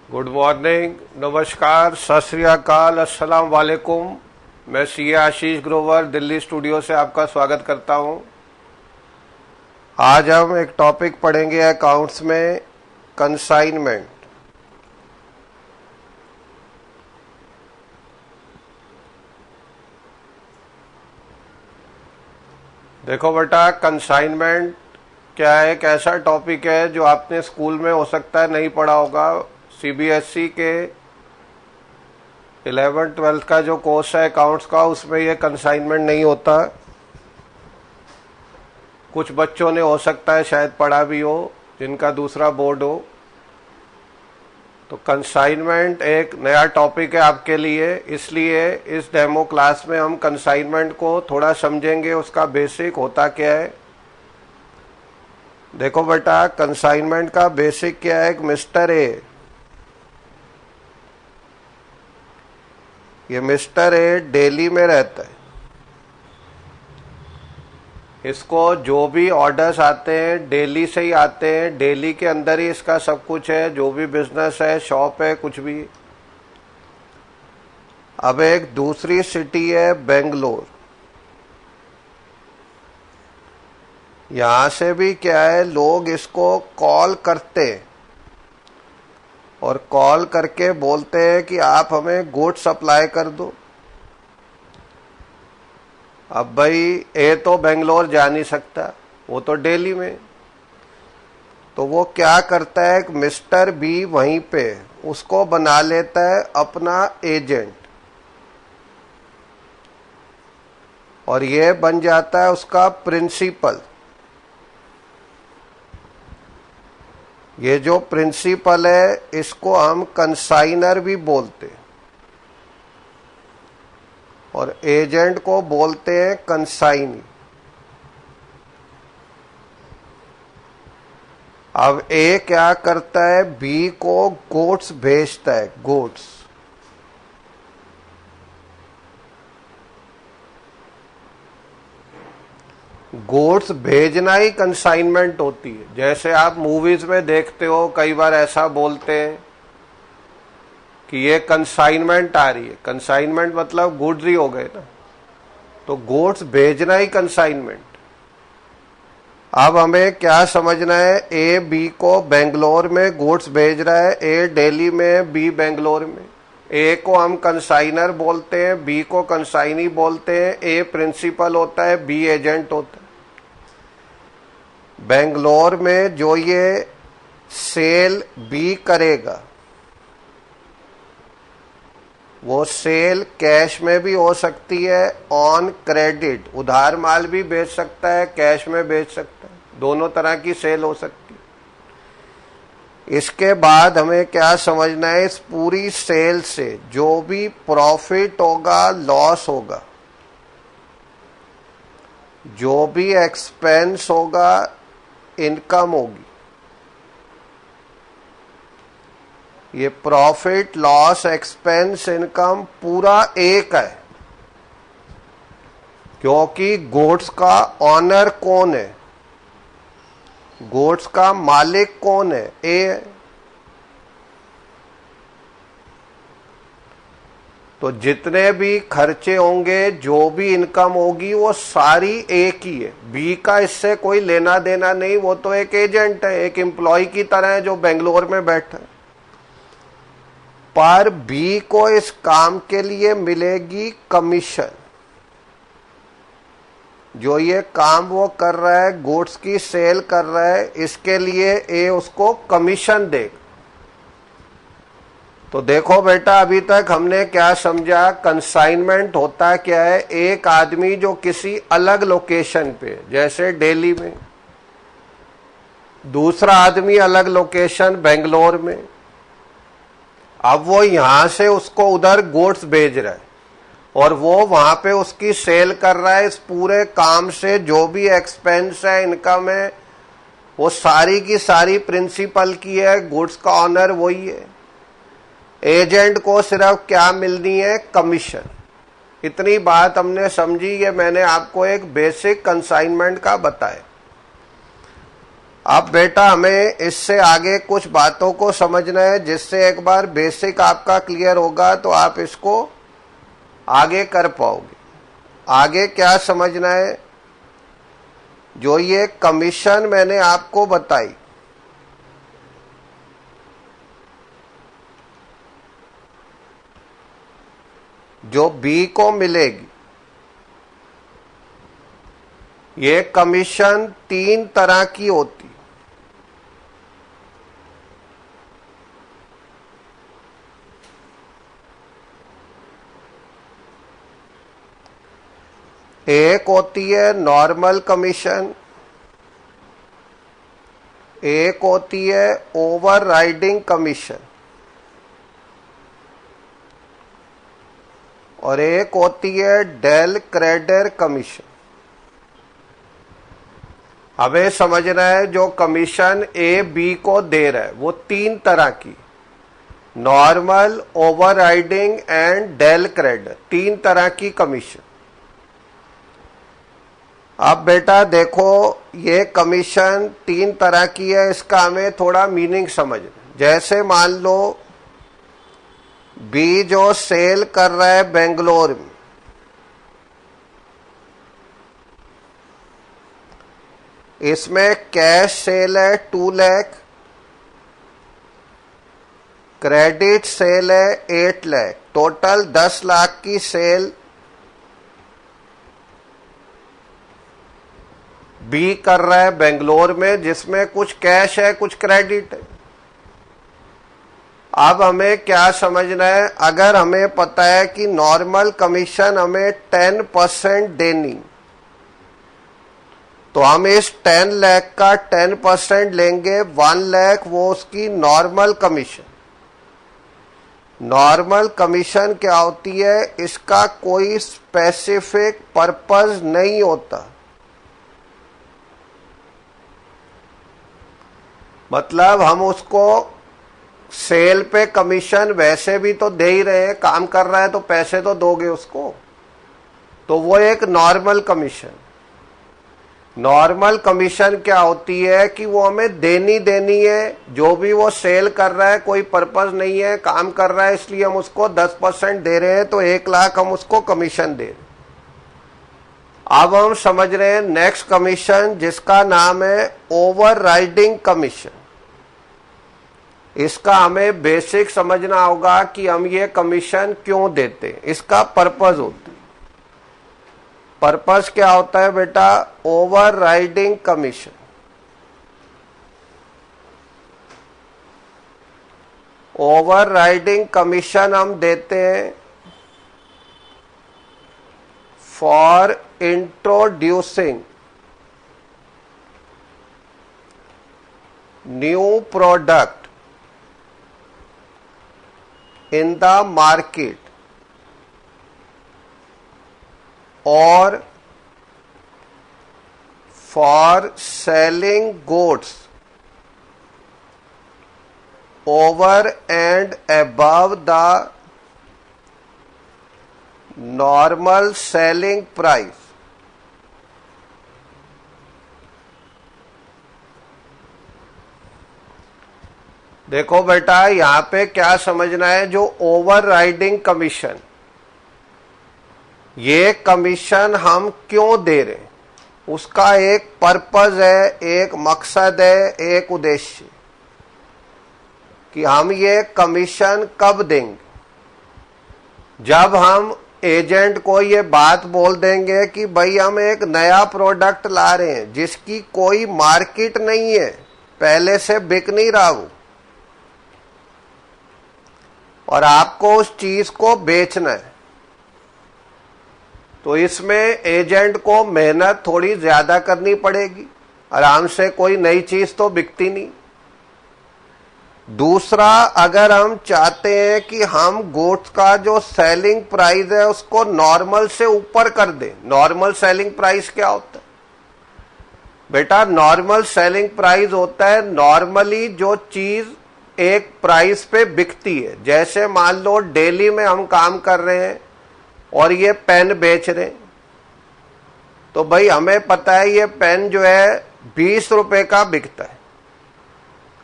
Good morning, नमस्कार, सत श्री अकाल, अस्सलाम वालेकुम। मैं सीए आशीष ग्रोवर दिल्ली स्टूडियो से आपका स्वागत करता हूं। आज हम एक टॉपिक पढ़ेंगे अकाउंट्स में, कंसाइनमेंट। देखो बेटा, कंसाइनमेंट क्या है? एक ऐसा टॉपिक है जो आपने स्कूल में हो सकता है नहीं पढ़ा होगा। सीबीएसई के 11th-12th का जो कोर्स है अकाउंट्स का, उसमें ये कंसाइनमेंट नहीं होता। कुछ बच्चों ने हो सकता है शायद पढ़ा भी हो, जिनका दूसरा बोर्ड हो। तो कंसाइनमेंट एक नया टॉपिक है आपके लिए, इसलिए इस डेमो क्लास में हम कंसाइनमेंट को थोड़ा समझेंगे, उसका बेसिक होता क्या है। देखो बेटा, कंसाइनमेंट का बेसिक क्या है? एक मिस्टर ए, ये मिस्टर ए दिल्ली में रहता है। इसको जो भी ऑर्डर्स आते हैं दिल्ली से ही आते हैं, दिल्ली के अंदर ही इसका सब कुछ है, जो भी बिजनेस है, शॉप है, कुछ भी। अब एक दूसरी सिटी है बेंगलोर। यहां से भी क्या है, लोग इसको कॉल करते हैं और कॉल करके बोलते हैं कि आप हमें गुड सप्लाई कर दो। अब भाई ए तो बेंगलोर जा नहीं सकता, वो तो दिल्ली में। तो वो क्या करता है, एक मिस्टर बी वहीं पे उसको बना लेता है अपना एजेंट, और ये बन जाता है उसका प्रिंसिपल। ये जो प्रिंसिपल है, इसको हम कंसाइनर भी बोलते हैं, और एजेंट को बोलते हैं कंसाइनी। अब ए क्या करता है, बी को गुड्स भेजता है, गुड्स। गुड्स भेजना ही कंसाइनमेंट होती है। जैसे आप मूवीज में देखते हो, कई बार ऐसा बोलते हैं कि ये कंसाइनमेंट आ रही है। कंसाइनमेंट मतलब गुड्स ही हो गए ना, तो गुड्स भेजना ही कंसाइनमेंट। अब हमें क्या समझना है, ए बी को बेंगलोर में गुड्स भेज रहा है, ए दिल्ली में, बी बेंगलोर में। ए को हम कंसाइनर बोलते हैं, बी को कंसाइनी बोलते हैं। ए प्रिंसिपल होता है, बी एजेंट होता है। बेंगलोर में जो ये सेल बी करेगा, वो सेल कैश में भी हो सकती है, ऑन क्रेडिट, उधार माल भी बेच सकता है, कैश में बेच सकता है, दोनों तरह की सेल हो सकती है। इसके बाद हमें क्या समझना है, इस पूरी सेल से जो भी प्रॉफिट होगा, लॉस होगा, जो भी एक्सपेंस होगा, इनकम होगी, ये प्रॉफिट, लॉस, एक्सपेंस, इनकम पूरा एक है। क्योंकि गुड्स का ऑनर कौन है, गुड्स का मालिक कौन है, ए है। तो जितने भी खर्चे होंगे, जो भी इनकम होगी, वो सारी एक ही है। बी का इससे कोई लेना देना नहीं, वो तो एक एजेंट है, एक एम्प्लॉय की तरह है जो बेंगलोर में बैठा है। पर बी को इस काम के लिए मिलेगी कमीशन। जो ये काम वो कर रहा है, गुड्स की सेल कर रहा है, इसके लिए ए उसको कमीशन देगा। तो देखो बेटा, अभी तक हमने क्या समझा, कंसाइनमेंट होता क्या है, एक आदमी जो किसी अलग लोकेशन पे, जैसे दिल्ली में, दूसरा आदमी अलग लोकेशन बेंगलोर में, अब वो यहां से उसको उधर गुड्स भेज रहा है और वो वहां पे उसकी सेल कर रहा है। इस पूरे काम से जो भी एक्सपेंस है, इनकम है, वो सारी की सारी प्रिंसिपल की है, गुड्स का ऑनर वही है। एजेंट को सिर्फ क्या मिलनी है, कमीशन। इतनी बात हमने समझी, ये मैंने आपको एक बेसिक कंसाइनमेंट का बताया। अब बेटा हमें इससे आगे कुछ बातों को समझना है, जिससे एक बार बेसिक आपका क्लियर होगा तो आप इसको आगे कर पाओगे। आगे क्या समझना है, जो ये कमीशन मैंने आपको बताई, जो बी को मिलेगी, ये कमीशन 3 तरह की होती। एक होती है नॉर्मल कमीशन, एक होती है ओवरराइडिंग कमीशन, और एक होती है डेल क्रेडर कमीशन। हमें समझना है जो कमीशन ए बी को दे रहा है वो 3 तरह की, normal, overriding and del credere, 3 तरह की कमीशन। अब बेटा देखो, ये कमीशन 3 तरह की है, इसका हमें थोड़ा मीनिंग समझना। जैसे मान लो बी जो सेल कर रहा है बेंगलोर में, इसमें कैश सेल है 2 लाख, क्रेडिट सेल है 8 लाख, टोटल 10 लाख की सेल बी कर रहा है बेंगलोर में, जिसमें कुछ कैश है कुछ क्रेडिट है। अब हमें क्या समझना है, अगर हमें पता है कि नॉर्मल कमीशन हमें 10% देनी, तो हम इस 10 लाख का 10% लेंगे, 1 लाख वो उसकी नॉर्मल कमीशन। नॉर्मल कमीशन क्या होती है, इसका कोई स्पेसिफिक पर्पस नहीं होता। मतलब हम उसको सेल पे कमीशन वैसे भी तो दे ही रहे हैं, काम कर रहा है तो पैसे तो दोगे उसको, तो वो एक नॉर्मल कमीशन। नॉर्मल कमीशन क्या होती है कि वो हमें देनी है, जो भी वो सेल कर रहा है कोई पर्पस नहीं है, काम कर रहा है इसलिए हम उसको 10% दे रहे हैं, तो 1 लाख हम उसको कमीशन दे रहे हैं। अब हम समझ रहे हैं नेक्स्ट कमीशन, जिसका नाम है ओवरराइडिंग कमीशन। इसका हमें बेसिक समझना होगा कि हम ये कमीशन क्यों देते हैं, इसका पर्पस होता है। पर्पस क्या होता है बेटा, ओवरराइडिंग कमीशन। ओवरराइडिंग कमीशन हम देते हैं for introducing new product in the market or for selling goods over and above the normal selling price. देखो बेटा, यहां पे क्या समझना है, जो ओवरराइडिंग कमीशन, ये कमीशन हम क्यों दे रहे हैं, उसका एक पर्पस है, एक मकसद है, एक उद्देश्य, कि हम ये कमीशन कब देंगे। जब हम एजेंट को ये बात बोल देंगे कि भाई हम एक नया प्रोडक्ट ला रहे हैं जिसकी कोई मार्केट नहीं है, पहले से बिक नहीं रहा वो, और आपको उस चीज को बेचना है, तो इसमें एजेंट को मेहनत थोड़ी ज्यादा करनी पड़ेगी, आराम से कोई नई चीज तो बिकती नहीं। दूसरा, अगर हम चाहते हैं कि हम गुड्स का जो सेलिंग प्राइस है उसको नॉर्मल से ऊपर कर दें, नॉर्मल सेलिंग प्राइस क्या होता है बेटा, नॉर्मल सेलिंग प्राइस होता है नॉर्मली जो चीज एक प्राइस पे बिकती है। जैसे मान लो डेली में हम काम कर रहे हैं और ये पेन बेच रहे हैं, तो भाई हमें पता है ये पेन जो है ₹20 का बिकता है।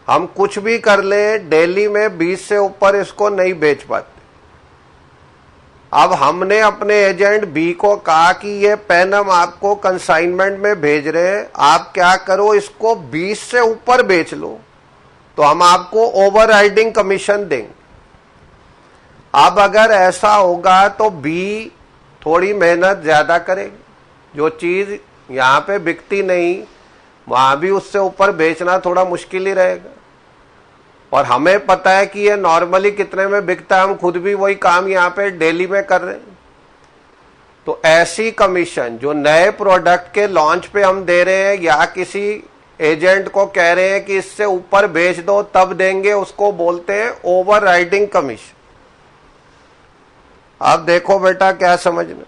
हम कुछ भी कर लें, डेली में 20 से ऊपर इसको नहीं बेच पाते। अब हमने अपने एजेंट बी को कहा कि ये पेन हम आपको कंसाइनमेंट में भेज रहे हैं, आप क्या करो, इसको 20 से ऊपर बेच लो, तो हम आपको ओवरराइडिंग कमीशन देंगे। अब अगर ऐसा होगा तो बी थोड़ी मेहनत ज्यादा करेगी, जो चीज यहां पे बिकती नहीं वहां भी उससे ऊपर बेचना थोड़ा मुश्किल ही रहेगा। और हमें पता है कि ये नॉर्मली कितने में बिकता है, हम खुद भी वही काम यहां पे डेली में कर रहे हैं। तो ऐसी कमीशन जो नए प्रोडक्ट के लॉन्च पे हम दे रहे हैं या किसी एजेंट को कह रहे हैं कि इससे ऊपर बेच दो तब देंगे, उसको बोलते हैं ओवर राइडिंग कमीशन। अब देखो बेटा क्या समझना,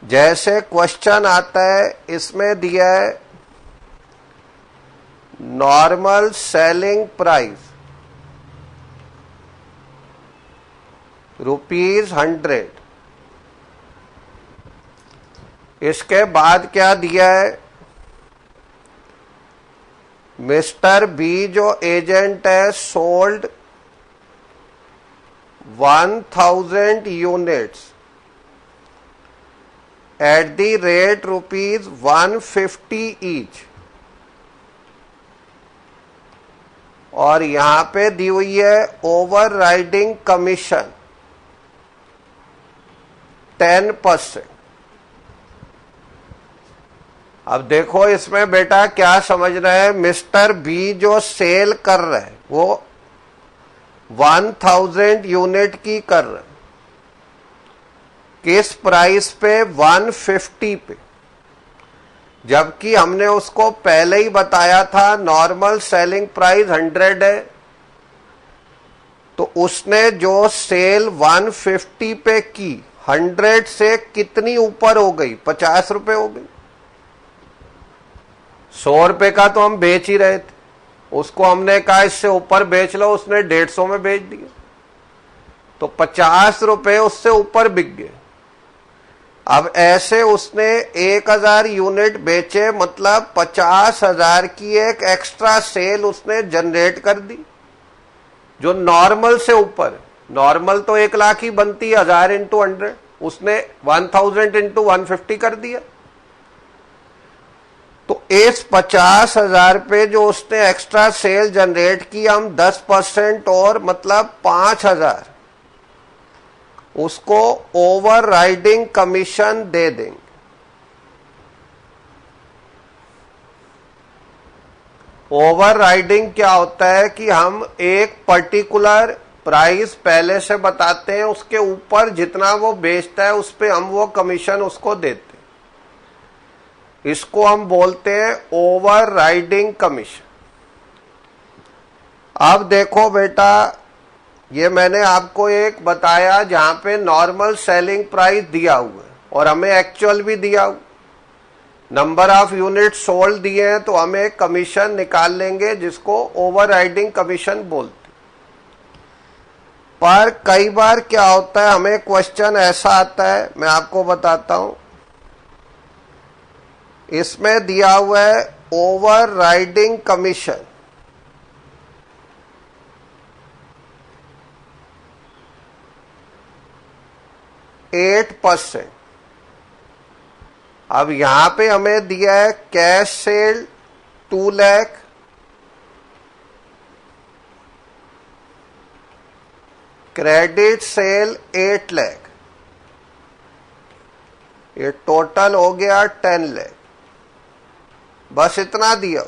जैसे क्वेश्चन आता है, इसमें दिया है नॉर्मल सेलिंग प्राइस ₹100। इसके बाद क्या दिया है, मिस्टर बी जो एजेंट है sold 1000 units at the rate ₹150 each. और यहां पे दी हुई है ओवर राइडिंग कमीशन 10%। अब देखो इसमें बेटा क्या समझना है, मिस्टर बी जो सेल कर रहे हैं वो 1000 यूनिट की कर रहे हैं, किस प्राइस पे, 150 पे। जबकि हमने उसको पहले ही बताया था नॉर्मल सेलिंग प्राइस 100 है, तो उसने जो सेल 150 पे की, 100 से कितनी ऊपर हो गई, ₹50 हो गई। ₹100 का तो हम बेच ही रहे थे, उसको हमने कहा इससे ऊपर बेच लो, उसने 150 में बेच दिया, तो ₹50 उससे ऊपर बिक गए। अब ऐसे उसने 1000 यूनिट बेचे, मतलब 50,000 की एक एक्स्ट्रा सेल उसने जनरेट कर दी, जो नॉर्मल से ऊपर। नॉर्मल तो 1 लाख ही बनती है, 1000 इंटू 100, उसने 1000 इंटू 150 कर दिया। तो इस 50,000 पे जो उसने एक्स्ट्रा सेल जनरेट की, हम 10% और मतलब 5,000 उसको ओवर राइडिंग कमीशन दे देंगे। ओवर राइडिंग क्या होता है कि हम एक पर्टिकुलर प्राइस पहले से बताते हैं, उसके ऊपर जितना वो बेचता है उस पे हम वो कमीशन उसको देते हैं, इसको हम बोलते हैं ओवर राइडिंग कमीशन। अब देखो बेटा, ये मैंने आपको एक बताया जहां पे नॉर्मल सेलिंग प्राइस दिया हुआ है और हमें एक्चुअल भी दिया हुआ, नंबर ऑफ यूनिट सोल्ड दिए हैं, तो हम एक कमीशन निकाल लेंगे जिसको ओवर राइडिंग कमीशन बोलते। पर कई बार क्या होता है, हमें क्वेश्चन ऐसा आता है, मैं आपको बताता हूं। इसमें दिया हुआ है ओवर राइडिंग कमीशन 8%। अब यहां पे हमें दिया है cash cell 2 lakh, credit sale 8 lakh, ये टोटल हो गया 10 लाख। बस इतना दिया।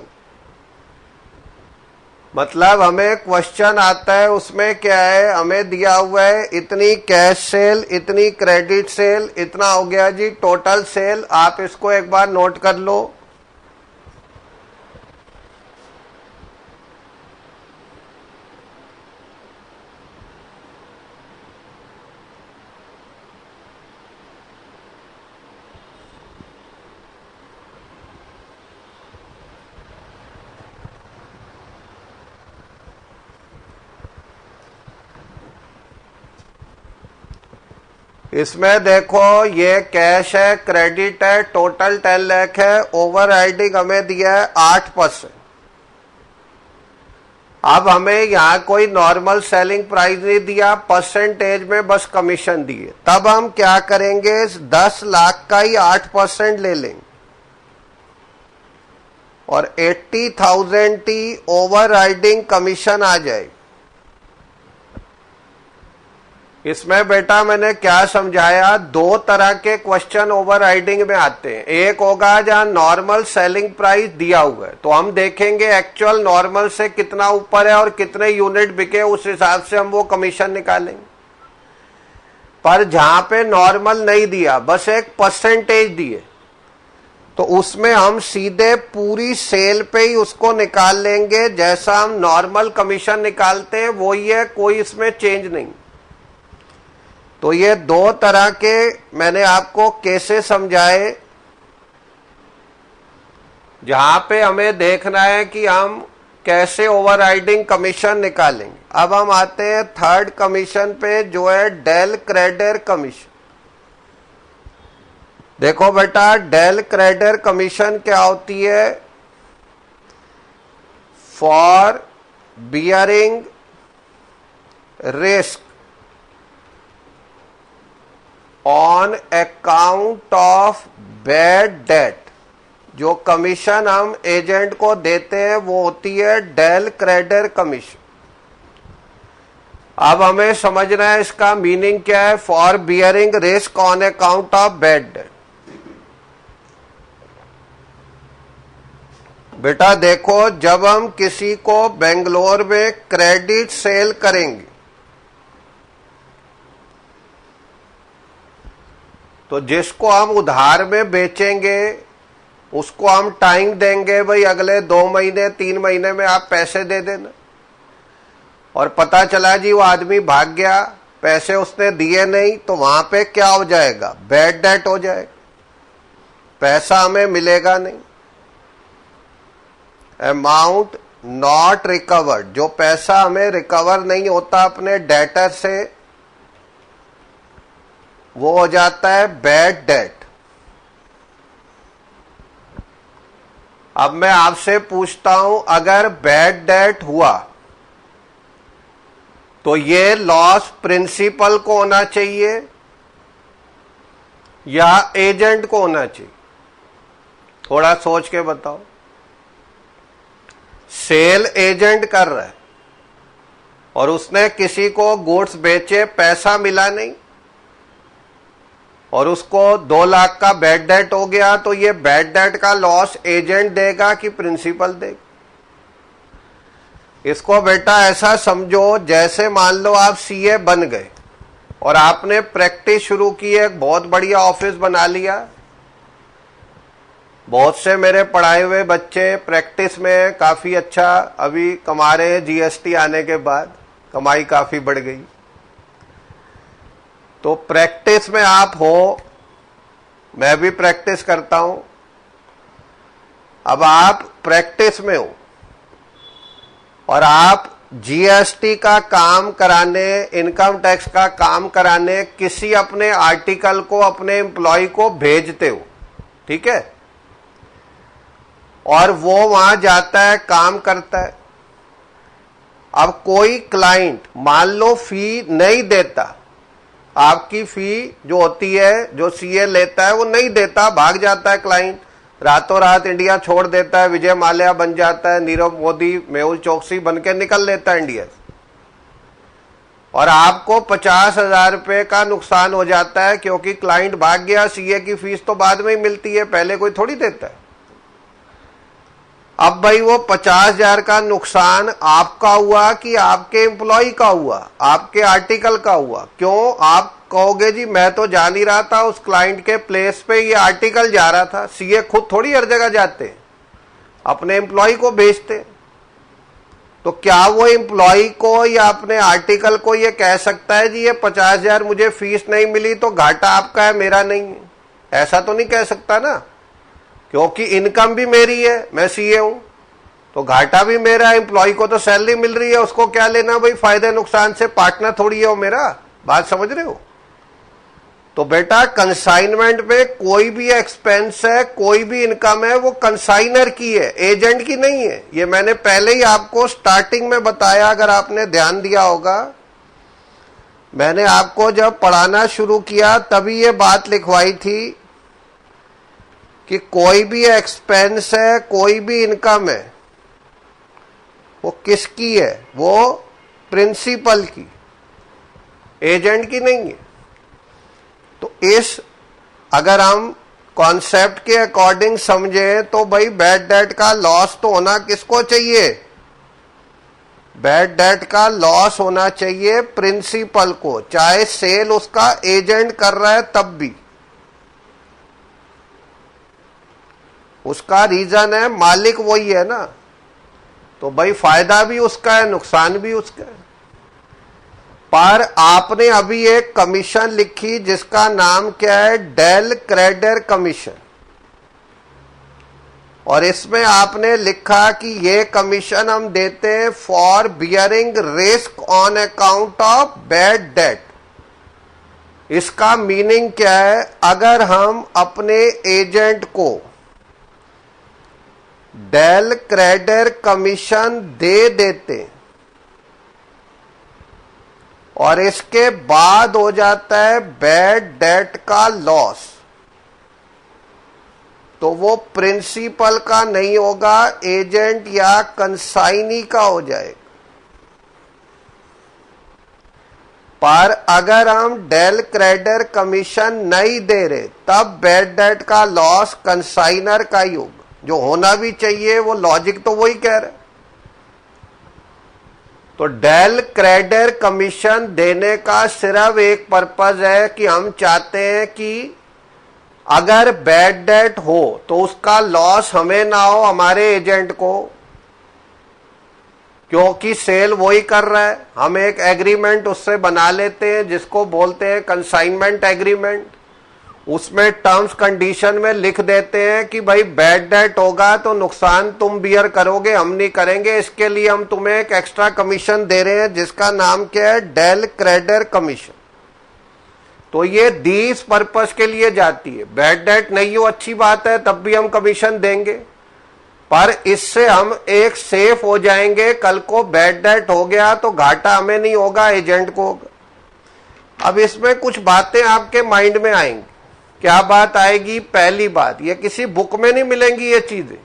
मतलब हमें क्वेश्चन आता है, उसमें क्या है, हमें दिया हुआ है इतनी कैश सेल, इतनी क्रेडिट सेल, इतना हो गया जी टोटल सेल। आप इसको एक बार नोट कर लो। इसमें देखो ये कैश है, क्रेडिट है, टोटल 10 लाख है, ओवर राइडिंग हमें दिया है 8%। अब हमें यहां कोई नॉर्मल सेलिंग प्राइस नहीं दिया, परसेंटेज में बस कमीशन दिए। तब हम क्या करेंगे, 10 लाख का ही 8% ले लेंगे और 80,000 की ओवर राइडिंग कमीशन आ जाएगी। इसमें बेटा मैंने क्या समझाया, दो तरह के क्वेश्चन ओवर राइडिंग में आते हैं। एक होगा जहां नॉर्मल सेलिंग प्राइस दिया हुआ है, तो हम देखेंगे एक्चुअल नॉर्मल से कितना ऊपर है और कितने यूनिट बिके, उस हिसाब से हम वो कमीशन निकालेंगे। पर जहां पे नॉर्मल नहीं दिया, बस एक परसेंटेज दिए, तो उसमें हम सीधे पूरी सेल पे ही उसको निकाल लेंगे। जैसा हम नॉर्मल कमीशन निकालते हैं वही है, कोई इसमें चेंज नहीं। तो ये दो तरह के मैंने आपको केसेस समझाए जहां पे हमें देखना है कि हम कैसे ओवरराइडिंग कमीशन निकालेंगे। अब हम आते हैं थर्ड कमीशन पे, जो है डेल क्रेडिटर कमीशन। देखो बेटा, डेल क्रेडिटर कमीशन क्या होती है, for bearing risk on account of bad debt. जो कमीशन हम एजेंट को देते हैं वो होती है डेल क्रेडिटर कमीशन। अब हमें समझना है इसका मीनिंग क्या है, for bearing risk on account of bad debt. बेटा देखो, जब हम किसी को बेंगलोर में क्रेडिट सेल करेंगे तो जिसको हम उधार में बेचेंगे उसको हम टाइम देंगे, भाई अगले 2 महीने 3 महीने में आप पैसे दे देना। और पता चला जी वो आदमी भाग गया, पैसे उसने दिए नहीं, तो वहां पे क्या हो जाएगा, बैड डेट हो जाएगा, पैसा हमें मिलेगा नहीं। अमाउंट नॉट रिकवर्ड, जो पैसा हमें रिकवर नहीं होता अपने डेटर से, वो हो जाता है बैड डेट। अब मैं आपसे पूछता हूं, अगर बैड डेट हुआ तो ये लॉस प्रिंसिपल को होना चाहिए या एजेंट को होना चाहिए? थोड़ा सोच के बताओ। सेल एजेंट कर रहा है और उसने किसी को गुड्स बेचे, पैसा मिला नहीं और उसको 2 लाख का बैड डेट हो गया, तो ये बैड डेट का लॉस एजेंट देगा कि प्रिंसिपल देगा? इसको बेटा ऐसा समझो, जैसे मान लो आप सीए बन गए और आपने प्रैक्टिस शुरू की, एक बहुत बढ़िया ऑफिस बना लिया। बहुत से मेरे पढ़ाए हुए बच्चे प्रैक्टिस में काफी अच्छा अभी कमा रहे हैं, जीएसटी आने के बाद कमाई काफी बढ़ गई। तो प्रैक्टिस में आप हो, मैं भी प्रैक्टिस करता हूं। अब आप प्रैक्टिस में हो और आप जीएसटी का काम कराने, इनकम टैक्स का काम कराने किसी अपने आर्टिकल को, अपने एम्प्लॉय को भेजते हो, ठीक है, और वो वहां जाता है, काम करता है। अब कोई क्लाइंट मान लो फी नहीं देता, आपकी फी जो होती है, जो सीए लेता है वो नहीं देता, भाग जाता है क्लाइंट, रातों रात इंडिया छोड़ देता है, विजय माल्या बन जाता है, नीरव मोदी, मेहुल चोकसी बन के निकल लेता है इंडिया से, और आपको 50,000 रुपए का नुकसान हो जाता है क्योंकि क्लाइंट भाग गया। सीए की फीस तो बाद में ही मिलती है, पहले कोई थोड़ी देता है। अब भाई वो 50,000 का नुकसान आपका हुआ कि आपके एम्प्लॉय का हुआ, आपके आर्टिकल का हुआ? क्यों? आप कहोगे जी मैं तो जा नहीं रहा था, उस क्लाइंट के प्लेस पे ये आर्टिकल जा रहा था। सीए खुद थोड़ी हर जगह जाते, अपने एम्प्लॉय को भेजते। तो क्या वो एम्प्लॉय को या अपने आर्टिकल को ये कह सकता है जी ये 50,000 मुझे फीस नहीं मिली तो घाटा आपका है, मेरा नहीं है? ऐसा तो नहीं कह सकता ना, क्योंकि इनकम भी मेरी है, मैं सीए हूं, तो घाटा भी मेरा है। एम्प्लॉय को तो सैलरी मिल रही है, उसको क्या लेना भाई, फायदे नुकसान से पार्टनर थोड़ी है वो मेरा। बात समझ रहे हो? तो बेटा कंसाइनमेंट में कोई भी एक्सपेंस है, कोई भी इनकम है, वो कंसाइनर की है, एजेंट की नहीं है। ये मैंने पहले ही आपको स्टार्टिंग में बताया, अगर आपने ध्यान दिया होगा। मैंने आपको जब पढ़ाना शुरू किया तभी ये बात लिखवाई थी कि कोई भी एक्सपेंस है, कोई भी इनकम है, वो किसकी है? वो प्रिंसिपल की, एजेंट की नहीं है। तो इस अगर हम कॉन्सेप्ट के अकॉर्डिंग समझें तो भाई बैड डेट का लॉस तो होना किसको चाहिए? बैड डेट का लॉस होना चाहिए प्रिंसिपल को, चाहे सेल उसका एजेंट कर रहा है तब भी। उसका रीजन है मालिक वही है ना, तो भाई फायदा भी उसका है, नुकसान भी उसका है। पर आपने अभी एक कमीशन लिखी जिसका नाम क्या है? Del credere commission. और इसमें आपने लिखा कि ये कमीशन हम देते हैं for bearing risk on account of bad debt. इसका मीनिंग क्या है? अगर हम अपने एजेंट को डेल क्रेडर कमीशन दे देते और इसके बाद हो जाता है बैड डेट का लॉस, तो वो प्रिंसिपल का नहीं होगा, एजेंट या कंसाइनी का हो जाएगा। पर अगर हम डेल क्रेडर कमीशन नहीं दे रहे तब बैड डेट का लॉस कंसाइनर का ही होगा, जो होना भी चाहिए। वो लॉजिक तो वही कह रहे। तो डेल क्रेडर कमीशन देने का सिर्फ एक पर्पज है कि हम चाहते हैं कि अगर बैड डेट हो तो उसका लॉस हमें ना हो, हमारे एजेंट को, क्योंकि सेल वही कर रहा है। हम एक एग्रीमेंट उससे बना लेते हैं जिसको बोलते हैं कंसाइनमेंट एग्रीमेंट। उसमें टर्म्स कंडीशन में लिख देते हैं कि भाई बैड डेट होगा तो नुकसान तुम बियर करोगे, हम नहीं करेंगे। इसके लिए हम तुम्हें एक एक्स्ट्रा कमीशन दे रहे हैं जिसका नाम क्या है? Del credere commission. तो ये दीस पर्पस के लिए जाती है। बैड डेट नहीं हो अच्छी बात है, तब भी हम कमीशन देंगे, पर इससे हम एक सेफ हो जाएंगे। कल को बैड डेट हो गया तो घाटा हमें नहीं होगा, एजेंट को होगा। अब इसमें कुछ बातें आपके माइंड में आएंगी। क्या बात आएगी? पहली बात, ये किसी बुक में नहीं मिलेंगी ये चीजें।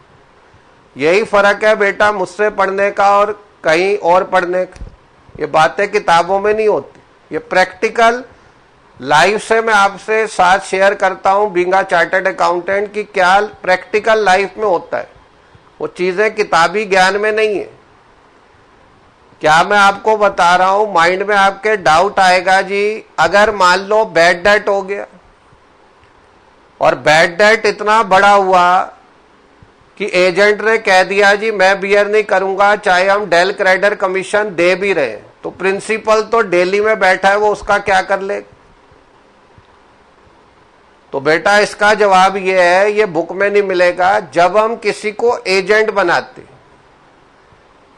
यही फर्क है बेटा मुझसे पढ़ने का और कहीं और पढ़ने का। ये बातें किताबों में नहीं होती, ये प्रैक्टिकल लाइफ से मैं आपसे साथ शेयर करता हूं, बीइंग अ चार्टर्ड अकाउंटेंट, की क्या प्रैक्टिकल लाइफ में होता है। वो चीजें किताबी ज्ञान में नहीं है। क्या मैं आपको बता रहा हूं, माइंड में आपके डाउट आएगा जी, अगर मान लो बैड डेट हो गया और बैड डेट इतना बड़ा हुआ कि एजेंट ने कह दिया जी मैं बियर नहीं करूंगा, चाहे हम डेल क्रेडर कमीशन दे भी रहे, तो प्रिंसिपल तो दिल्ली में बैठा है, वो उसका क्या कर ले? तो बेटा इसका जवाब ये है, ये बुक में नहीं मिलेगा। जब हम किसी को एजेंट बनाते,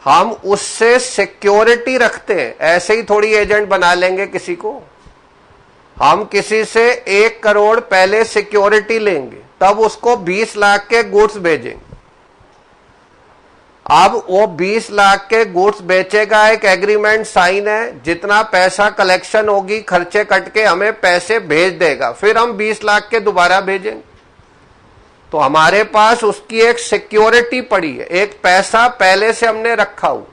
हम उससे सिक्योरिटी रखते हैं। ऐसे ही थोड़ी एजेंट बना लेंगे किसी को। हम किसी से 1 करोड़ पहले सिक्योरिटी लेंगे, तब उसको 20 लाख के गुड्स भेजेंगे। अब वो 20 लाख के गुड्स बेचेगा, एक एग्रीमेंट साइन है, जितना पैसा कलेक्शन होगी खर्चे कट के हमें पैसे भेज देगा, फिर हम 20 लाख के दोबारा भेजेंगे। तो हमारे पास उसकी एक सिक्योरिटी पड़ी है, एक पैसा पहले से हमने रखा हुआ,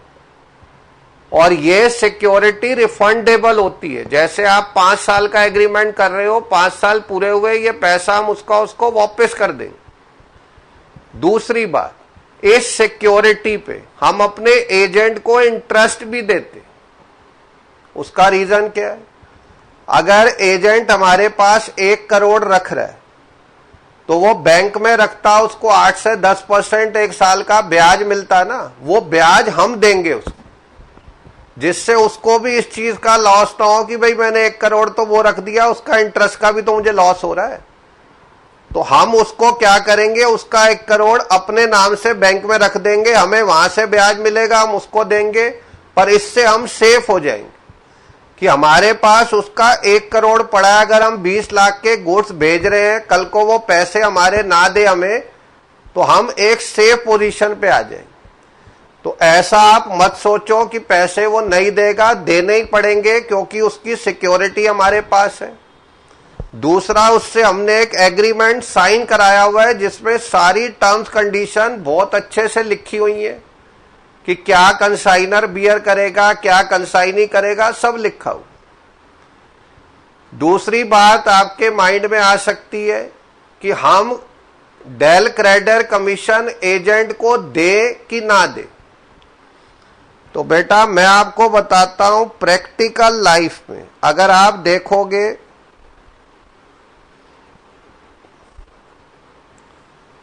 और ये सिक्योरिटी रिफंडेबल होती है। जैसे आप 5 साल का एग्रीमेंट कर रहे हो, 5 साल पूरे हुए, ये पैसा हम उसको वापस कर देंगे। दूसरी बात, इस सिक्योरिटी पे हम अपने एजेंट को इंटरेस्ट भी देते। उसका रीजन क्या है? अगर एजेंट हमारे पास 1 करोड़ रख रहा है तो वो बैंक में रखता, उसको 8 से 10% 1 साल का ब्याज मिलता ना, वो ब्याज हम देंगे उसको, जिससे उसको भी इस चीज का लॉस ना हो कि भाई मैंने 1 करोड़ तो वो रख दिया, उसका इंटरेस्ट का भी तो मुझे लॉस हो रहा है। तो हम उसको क्या करेंगे, उसका 1 करोड़ अपने नाम से बैंक में रख देंगे, हमें वहां से ब्याज मिलेगा, हम उसको देंगे, पर इससे हम सेफ हो जाएंगे कि हमारे पास उसका 1 करोड़ पड़ा है, अगर हम 20 लाख के गुड्स भेज रहे हैं, कल को वो पैसे हमारे ना दे हमें, तो हम एक सेफ पोजीशन पे आ जाएंगे। तो ऐसा आप मत सोचो कि पैसे वो नहीं देगा, देने ही पड़ेंगे, क्योंकि उसकी सिक्योरिटी हमारे पास है। दूसरा, उससे हमने एक एग्रीमेंट साइन कराया हुआ है जिसमें सारी टर्म्स कंडीशन बहुत अच्छे से लिखी हुई है कि क्या कंसाइनर बियर करेगा, क्या कंसाइनी करेगा, सब लिखा हुआ। दूसरी बात आपके माइंड में आ सकती है कि हम डेल क्रेडर कमीशन एजेंट को दे कि ना दे। तो बेटा मैं आपको बताता हूं, प्रैक्टिकल लाइफ में अगर आप देखोगे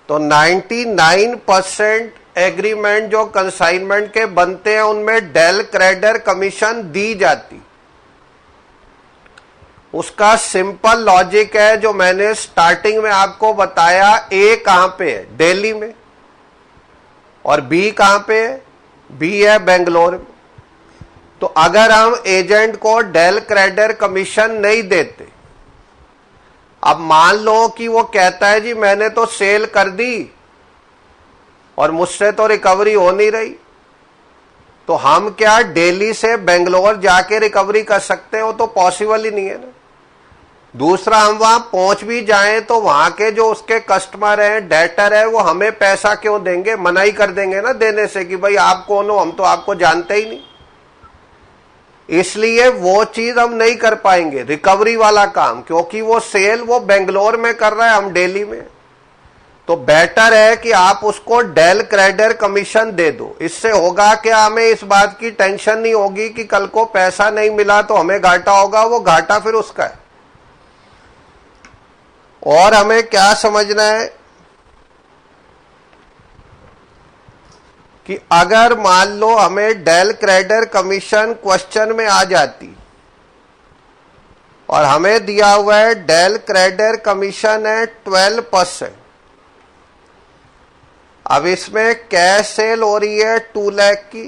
तो 99% एग्रीमेंट जो कंसाइनमेंट के बनते हैं उनमें डेल क्रेडर कमीशन दी जाती। उसका सिंपल लॉजिक है जो मैंने स्टार्टिंग में आपको बताया। ए कहां पे है? दिल्ली में। और बी कहां पे है? बी है बेंगलोर में। तो अगर हम एजेंट को डेल क्रेडर कमीशन नहीं देते, अब मान लो कि वो कहता है जी मैंने तो सेल कर दी और मुझसे तो रिकवरी हो नहीं रही, तो हम क्या दिल्ली से बेंगलोर जाके रिकवरी कर सकते हैं? वो तो पॉसिबल ही नहीं है ना। दूसरा, हम वहां पहुंच भी जाएं तो वहां के जो उसके कस्टमर हैं, डेटर है, वो हमें पैसा क्यों देंगे? मना कर देंगे ना देने से कि भाई आप कौन हो, हम तो आपको जानते ही नहीं। इसलिए वो चीज हम नहीं कर पाएंगे, रिकवरी वाला काम, क्योंकि वो सेल वो बेंगलोर में कर रहा है, हम दिल्ली में। तो बेटर है कि आप उसको डेल क्रेडर कमीशन दे दो। इससे होगा कि हमें इस बात की टेंशन नहीं होगी कि कल को पैसा नहीं मिला तो हमें घाटा होगा, वो घाटा फिर उसका है। और हमें क्या समझना है कि अगर मान लो हमें डेल क्रेडर कमीशन क्वेश्चन में आ जाती और हमें दिया हुआ है डेल क्रेडर कमीशन है 12%। अब इसमें कैश सेल हो रही है 2 लाख की,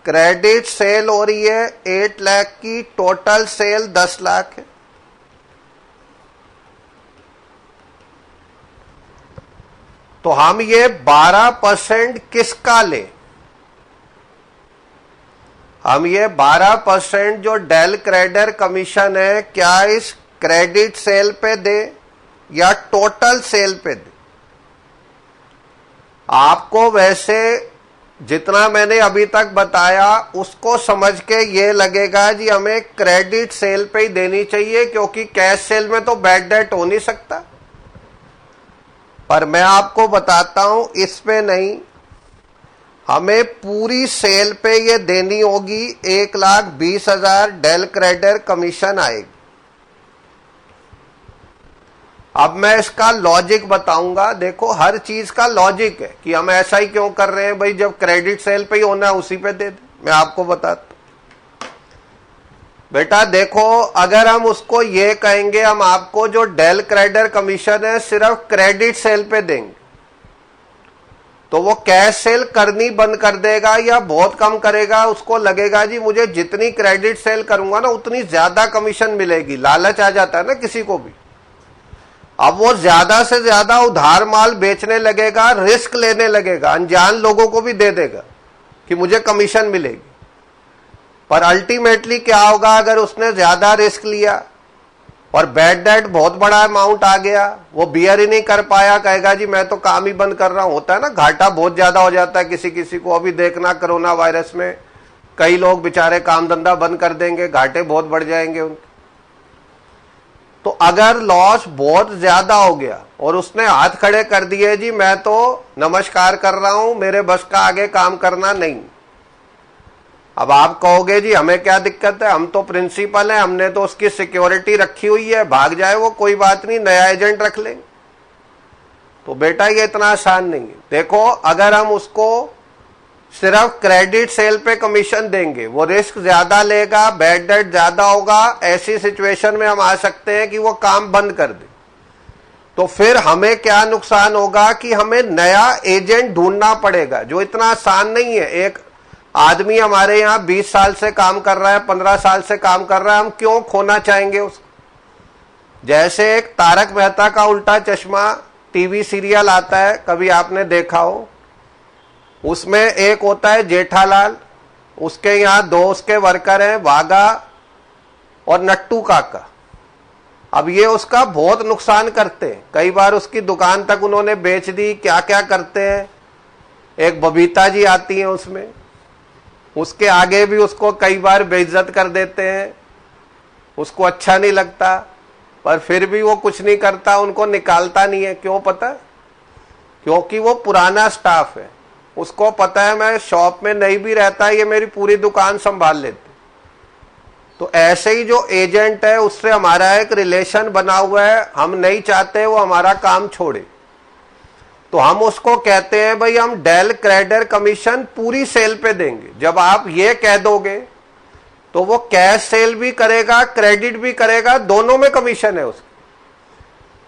क्रेडिट सेल हो रही है 8 लाख की, टोटल सेल 10 लाख है। तो हम ये 12% किसका ले? हम ये 12% जो डेल क्रेडर कमीशन है, क्या इस क्रेडिट सेल पे दे या टोटल सेल पे दे? आपको वैसे जितना मैंने अभी तक बताया उसको समझ के ये लगेगा जी हमें क्रेडिट सेल पे ही देनी चाहिए, क्योंकि कैश सेल में तो बैड डेट हो नहीं सकता। पर मैं आपको बताता हूं, इसमें नहीं, हमें पूरी सेल पे ये देनी होगी। 1,20,000 डेल क्रेडर कमीशन आएगी। अब मैं इसका लॉजिक बताऊंगा। देखो, हर चीज का लॉजिक है कि हम ऐसा ही क्यों कर रहे हैं भाई, जब क्रेडिट सेल पे ही होना है उसी पे दे दे। मैं आपको बताता हूं बेटा, देखो अगर हम उसको ये कहेंगे हम आपको जो डेल क्रेडर कमीशन है सिर्फ क्रेडिट सेल पे देंगे, तो वो कैश सेल करनी बंद कर देगा या बहुत कम करेगा। उसको लगेगा जी मुझे जितनी क्रेडिट सेल करूंगा ना उतनी ज्यादा कमीशन मिलेगी। लालच आ जाता है ना किसी को भी। अब वो ज्यादा से ज्यादा उधार माल बेचने लगेगा, रिस्क लेने लगेगा, अनजान लोगों को भी दे देगा कि मुझे कमीशन मिलेगी। पर अल्टीमेटली क्या होगा, अगर उसने ज्यादा रिस्क लिया और बैड डेट बहुत बड़ा अमाउंट आ गया, वो बियर ही नहीं कर पाया, कहेगा जी मैं तो काम ही बंद कर रहा हूं। होता है ना, घाटा बहुत ज्यादा हो जाता है किसी किसी को। अभी देखना कोरोना वायरस में कई लोग बेचारे काम धंधा बंद कर देंगे, घाटे बहुत बढ़ जाएंगे उनके। तो अगर लॉस बहुत ज्यादा हो गया और उसने हाथ खड़े कर दिए जी मैं तो नमस्कार कर रहा हूं, मेरे बस का आगे काम करना नहीं। अब आप कहोगे जी हमें क्या दिक्कत है, हम तो प्रिंसिपल हैं, हमने तो उसकी सिक्योरिटी रखी हुई है, भाग जाए वो कोई बात नहीं, नया एजेंट रख लेंगे। तो बेटा ये इतना आसान नहीं है। देखो, अगर हम उसको सिर्फ क्रेडिट सेल पे कमीशन देंगे, वो रिस्क ज्यादा लेगा, बैड डेट ज्यादा होगा। ऐसी सिचुएशन में हम आ सकते हैं कि वो काम बंद कर दे। तो फिर हमें क्या नुकसान होगा कि हमें नया एजेंट ढूंढना पड़ेगा, जो इतना आसान नहीं है। एक आदमी हमारे यहाँ 20 साल से काम कर रहा है, 15 साल से काम कर रहा है, हम क्यों खोना चाहेंगे उसको? जैसे एक तारक मेहता का उल्टा चश्मा टीवी सीरियल आता है, कभी आपने देखा हो, उसमें एक होता है जेठालाल, उसके यहाँ दो उसके वर्कर हैं, वागा और नट्टू काका। अब ये उसका बहुत नुकसान करते हैं, कई बार उसकी दुकान तक उन्होंने बेच दी, क्या क्या करते हैं। एक बबीता जी आती हैं उसमें, उसके आगे भी उसको कई बार बेइज्जत कर देते हैं, उसको अच्छा नहीं लगता, पर फिर भी वो कुछ नहीं करता, उनको निकालता नहीं है। क्यों पता? क्योंकि वो पुराना स्टाफ है, उसको पता है मैं शॉप में नहीं भी रहता, ये मेरी पूरी दुकान संभाल लेते। तो ऐसे ही जो एजेंट है उससे हमारा एक रिलेशन बना हुआ है, हम नहीं चाहते वो हमारा काम छोड़े, तो हम उसको कहते हैं भाई हम डेल क्रेडिट कमीशन पूरी सेल पे देंगे। जब आप ये कह दोगे तो वो कैश सेल भी करेगा, क्रेडिट भी करेगा, दोनों में कमीशन है उसकी।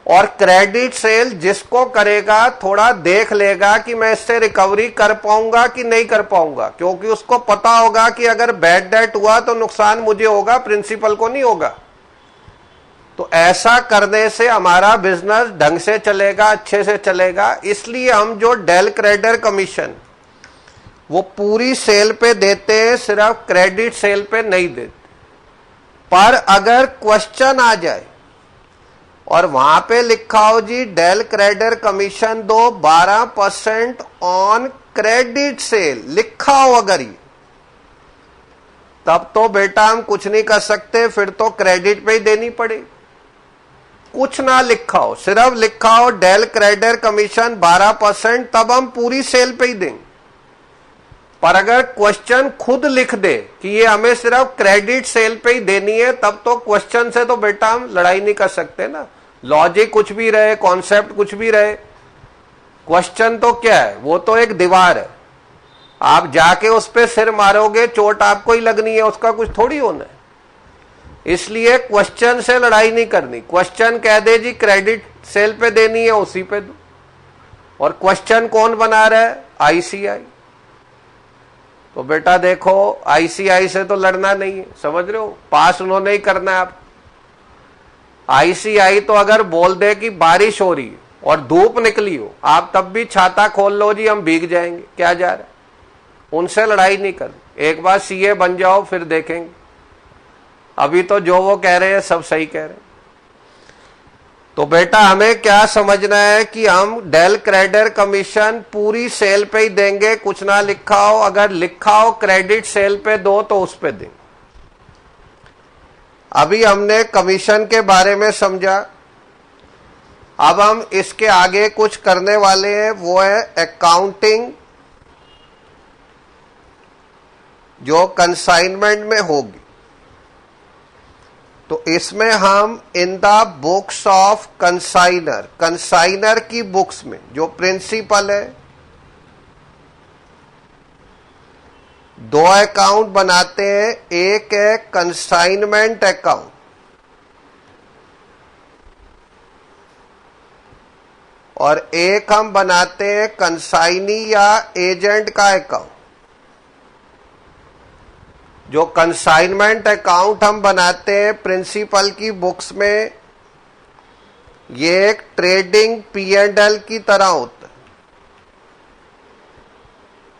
और क्रेडिट सेल जिसको करेगा थोड़ा देख लेगा कि मैं इससे रिकवरी कर पाऊंगा कि नहीं कर पाऊंगा, क्योंकि उसको पता होगा कि अगर बैड डेट हुआ तो नुकसान मुझे होगा, प्रिंसिपल को नहीं होगा। तो ऐसा करने से हमारा बिजनेस ढंग से चलेगा, अच्छे से चलेगा। इसलिए हम जो डेल क्रेडिट कमीशन वो पूरी सेल पे देते हैं, सिर्फ क्रेडिट सेल पे नहीं देते। पर अगर क्वेश्चन आ जाए और वहां पे लिखा हो जी डेल क्रेडिट कमीशन दो 12% ऑन क्रेडिट सेल, लिखा हो अगर ये, तब तो बेटा हम कुछ नहीं कर सकते, फिर तो क्रेडिट पे ही देनी पड़ेगी। कुछ ना लिखा हो, सिर्फ लिखा हो डेल क्रेडिट कमीशन 12%, तब हम पूरी सेल पे ही देंगे। पर अगर क्वेश्चन खुद लिख दे कि ये हमें सिर्फ क्रेडिट सेल पे ही देनी है, तब तो क्वेश्चन से तो बेटा हम लड़ाई नहीं कर सकते ना। लॉजिक कुछ भी रहे, कॉन्सेप्ट कुछ भी रहे, क्वेश्चन तो क्या है, वो तो एक दीवार है, आप जाके उस पर सिर मारोगे, चोट आपको ही लगनी है, उसका कुछ थोड़ी होना है। इसलिए क्वेश्चन से लड़ाई नहीं करनी। क्वेश्चन कह दे जी क्रेडिट सेल पे देनी है, उसी पे दो। और क्वेश्चन कौन बना रहा है? आईसीआई। तो बेटा देखो आईसीआई से तो लड़ना नहीं है, समझ रहे हो, पास उन्होंने ही करना है आप। आईसीआई तो अगर बोल दे कि बारिश हो रही है और धूप निकली हो, आप तब भी छाता खोल लो जी हम भीग जाएंगे, क्या जा रहा है, उनसे लड़ाई नहीं करनी। एक बार सीए बन जाओ फिर देखेंगे। अभी तो जो वो कह रहे हैं सब सही कह रहे हैं। तो बेटा हमें क्या समझना है कि हम डेल क्रेडिट कमीशन पूरी सेल पे ही देंगे, कुछ ना लिखा हो, अगर लिखा हो क्रेडिट सेल पे दो तो उस पे देंगे। अभी हमने कमीशन के बारे में समझा, अब हम इसके आगे कुछ करने वाले हैं, वो है अकाउंटिंग, जो कंसाइनमेंट में होगी। तो इसमें हम in the books of consignor, consignor की बुक्स में जो प्रिंसिपल है, दो अकाउंट बनाते हैं। एक है कंसाइनमेंट अकाउंट और एक हम बनाते हैं कंसाइनी या एजेंट का अकाउंट। जो कंसाइनमेंट अकाउंट हम बनाते हैं प्रिंसिपल की बुक्स में, ये एक ट्रेडिंग P&L की तरह होता है।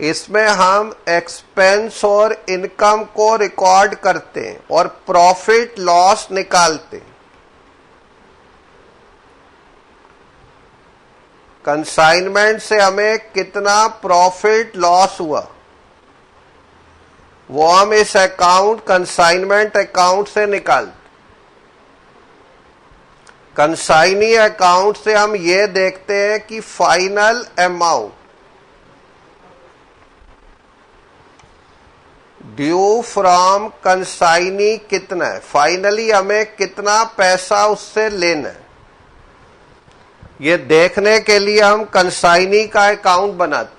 इसमें हम एक्सपेंस और इनकम को रिकॉर्ड करते हैं और प्रॉफिट लॉस निकालते हैं। कंसाइनमेंट से हमें कितना प्रॉफिट लॉस हुआ वो हम इस अकाउंट कंसाइनमेंट अकाउंट से निकालते। कंसाइनी अकाउंट से हम ये देखते हैं कि final amount due from consignee कितना है, फाइनली हमें कितना पैसा उससे लेना है। ये देखने के लिए हम कंसाइनी का अकाउंट बनाते।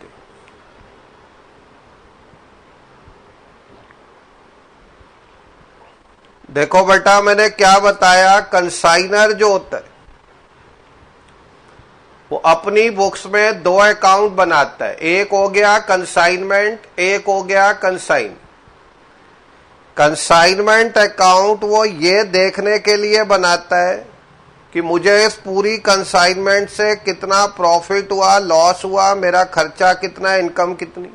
देखो बेटा मैंने क्या बताया, कंसाइनर जो होता है वो अपनी बुक्स में दो अकाउंट बनाता है, एक हो गया कंसाइनमेंट, एक हो गया कंसाइन। कंसाइनमेंट अकाउंट वो ये देखने के लिए बनाता है कि मुझे इस पूरी कंसाइनमेंट से कितना प्रॉफिट हुआ, लॉस हुआ, मेरा खर्चा कितना, इनकम कितनी।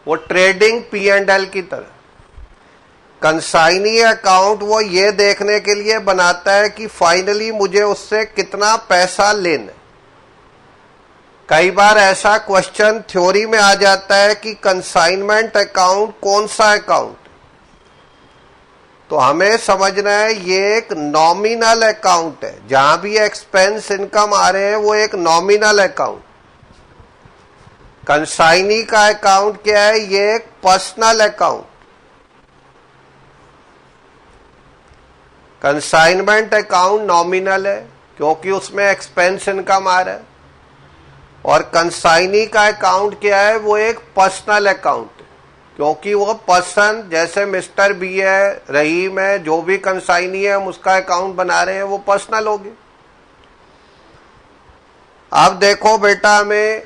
वो ट्रेडिंग P&L की तरह। कंसाइनी अकाउंट वो ये देखने के लिए बनाता है कि फाइनली मुझे उससे कितना पैसा लेना। कई बार ऐसा क्वेश्चन थ्योरी में आ जाता है कि कंसाइनमेंट अकाउंट कौन सा अकाउंट, तो हमें समझना है ये एक नॉमिनल अकाउंट है। जहां भी एक्सपेंस इनकम आ रहे हैं वो एक नॉमिनल अकाउंट। कंसाइनी का अकाउंट क्या है, ये एक personal account. Consignment account nominal है क्योंकि उसमें एक्सपेंस इनकम आ रहा है, और कंसाइनी का अकाउंट क्या है, वो एक पर्सनल अकाउंट है क्योंकि वो पर्सन, जैसे मिस्टर बी है, रहीम है, जो भी कंसाइनी है हम उसका अकाउंट बना रहे हैं, वो पर्सनल हो गए। अब देखो बेटा, हमें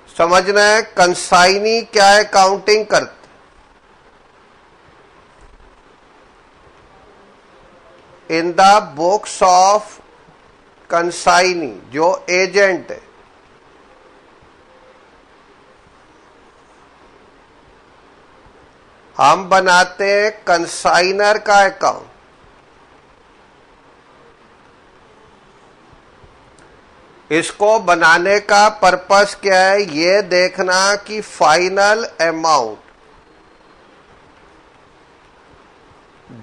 समझना है कंसाइनी क्या अकाउंटिंग करते। इन द बुक्स ऑफ कंसाइनी, जो एजेंट है, हम बनाते हैं कंसाइनर का अकाउंट। इसको बनाने का पर्पस क्या है, ये देखना कि final amount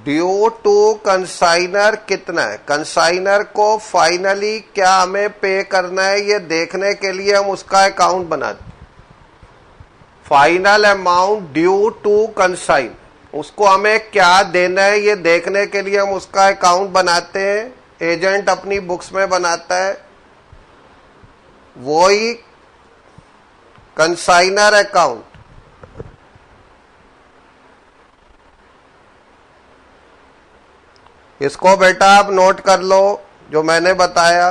due to consignor कितना है। कंसाइनर को फाइनली क्या हमें पे करना है, ये देखने के लिए हम उसका अकाउंट बनाते हैं। Final amount due to consign, उसको हमें क्या देना है ये देखने के लिए हम उसका अकाउंट बनाते हैं। एजेंट अपनी बुक्स में बनाता है, वो ही कंसाइनर अकाउंट। इसको बेटा आप नोट कर लो जो मैंने बताया।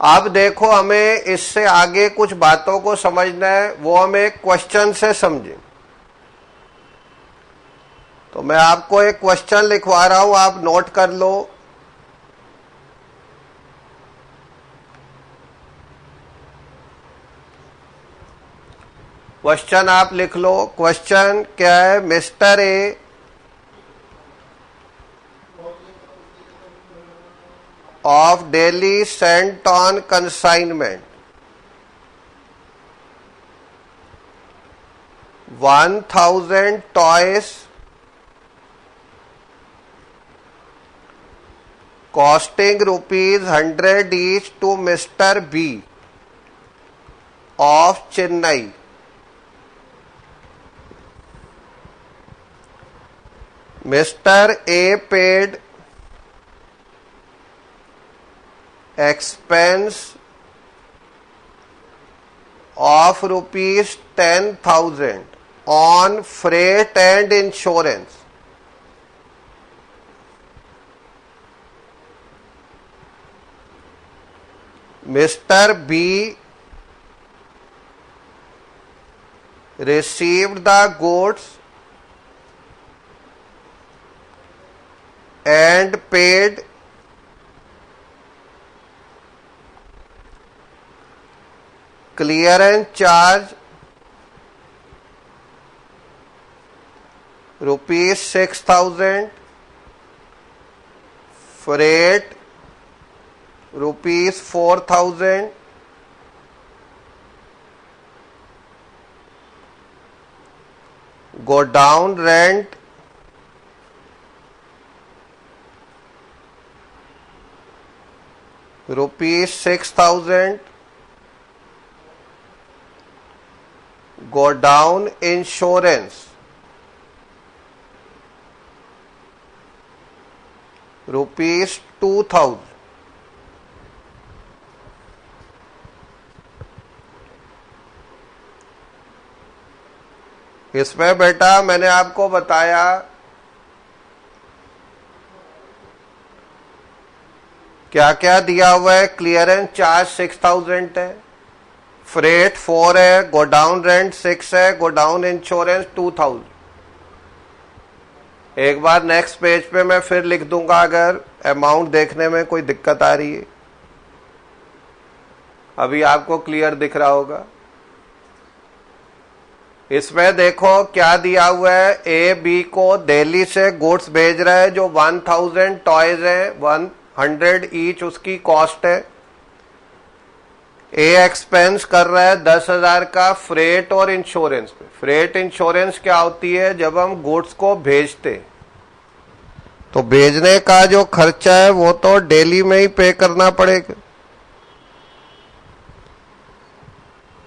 अब देखो, हमें इससे आगे कुछ बातों को समझना है, वो हम एक क्वेश्चन से समझें। तो मैं आपको एक क्वेश्चन लिखवा रहा हूं, आप नोट कर लो। क्वेश्चन आप लिख लो। क्वेश्चन क्या है, mister A of Delhi sent on consignment 1,000 toys costing ₹100 each to Mr. B of Chennai. Mr. A paid expense of ₹10,000 on freight and insurance. Mr. B received the goods and paid clearance charge ₹6,000, freight ₹4,000, godown rent ₹6,000, godown insurance ₹2,000। इसमें बेटा मैंने आपको बताया क्या क्या दिया हुआ है? क्लियरेंस चार्ज 6000 है, फ्रेट 4 है, गोडाउन रेंट 6 है, गोडाउन इंश्योरेंस 2000। एक बार नेक्स्ट पेज पे मैं फिर लिख दूंगा अगर अमाउंट देखने में कोई दिक्कत आ रही है। अभी आपको क्लियर दिख रहा होगा। इसमें देखो क्या दिया हुआ है, ए बी को दिल्ली से गुड्स भेज रहा है जो 1000 टॉयज है, 100 ईच उसकी कॉस्ट है। ए एक्सपेंस कर रहा है 10,000 का फ्रेट और इंश्योरेंस पे। फ्रेट इंश्योरेंस क्या होती है? जब हम गुड्स को भेजते तो भेजने का जो खर्चा है वो तो दिल्ली में ही पे करना पड़ेगा।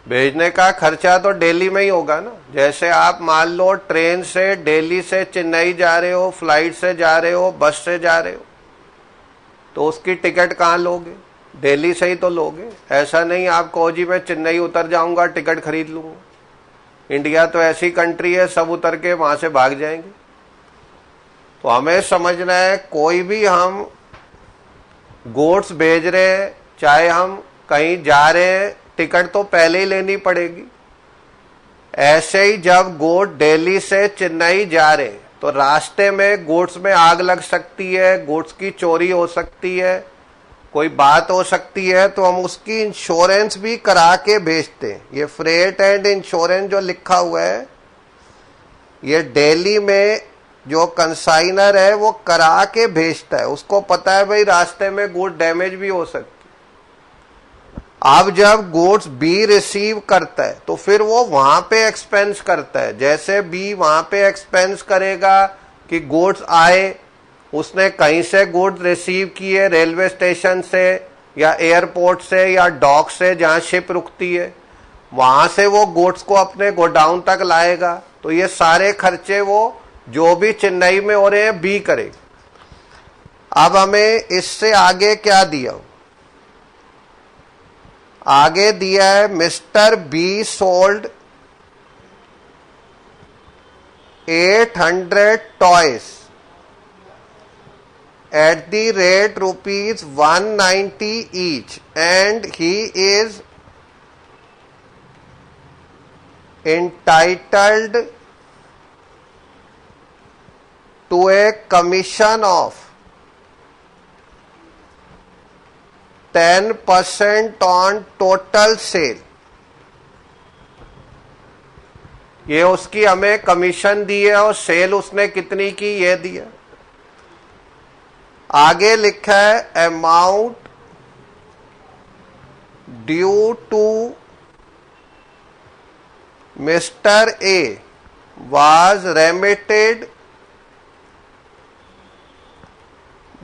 भेजने का खर्चा तो दिल्ली में ही होगा ना। जैसे आप मान लो ट्रेन से दिल्ली से चेन्नई जा रहे हो, फ्लाइट से जा रहे हो, बस से जा रहे हो, तो उसकी टिकट कहाँ लोगे? दिल्ली से ही तो लोगे। ऐसा नहीं आप कहो जी मैं चेन्नई उतर जाऊंगा टिकट खरीद लूंगा। इंडिया तो ऐसी कंट्री है, सब उतर के वहां से भाग जाएंगे। तो हमें समझना है कोई भी हम गुड्स भेज रहे हैं, चाहे हम कहीं जा रहे हैं, टिकट तो पहले ही लेनी पड़ेगी। ऐसे ही जब गुड्स दिल्ली से चेन्नई जा रहे हैं तो रास्ते में गुड्स में आग लग सकती है, गुड्स की चोरी हो सकती है, कोई बात हो सकती है, तो हम उसकी इंश्योरेंस भी करा के भेजते हैं। ये फ्रेट एंड इंश्योरेंस जो लिखा हुआ है, ये दिल्ली में जो कंसाइनर है वो करा के भेजता है। उसको पता है भाई रास्ते में गुड डैमेज भी हो सकती है। अब जब गुड्स बी रिसीव करता है तो फिर वो वहां पे एक्सपेंस करता है। जैसे बी वहां पे एक्सपेंस करेगा कि गुड्स आए, उसने कहीं से गुड्स रिसीव किए, रेलवे स्टेशन से या एयरपोर्ट से या डॉक से जहां शिप रुकती है, वहां से वो गुड्स को अपने गोडाउन तक लाएगा। तो ये सारे खर्चे वो जो भी चेन्नई में हो रहे हैं बी करेगा। अब हमें इससे आगे क्या दिया? आगे दिया है mister be sold 800 toys at the rate rupees 190 each and he is entitled to a commission of 10% on total sale। ये उसकी हमें कमीशन दी है और सेल उसने कितनी की ये दिया। आगे लिखा है amount due to mister A was remitted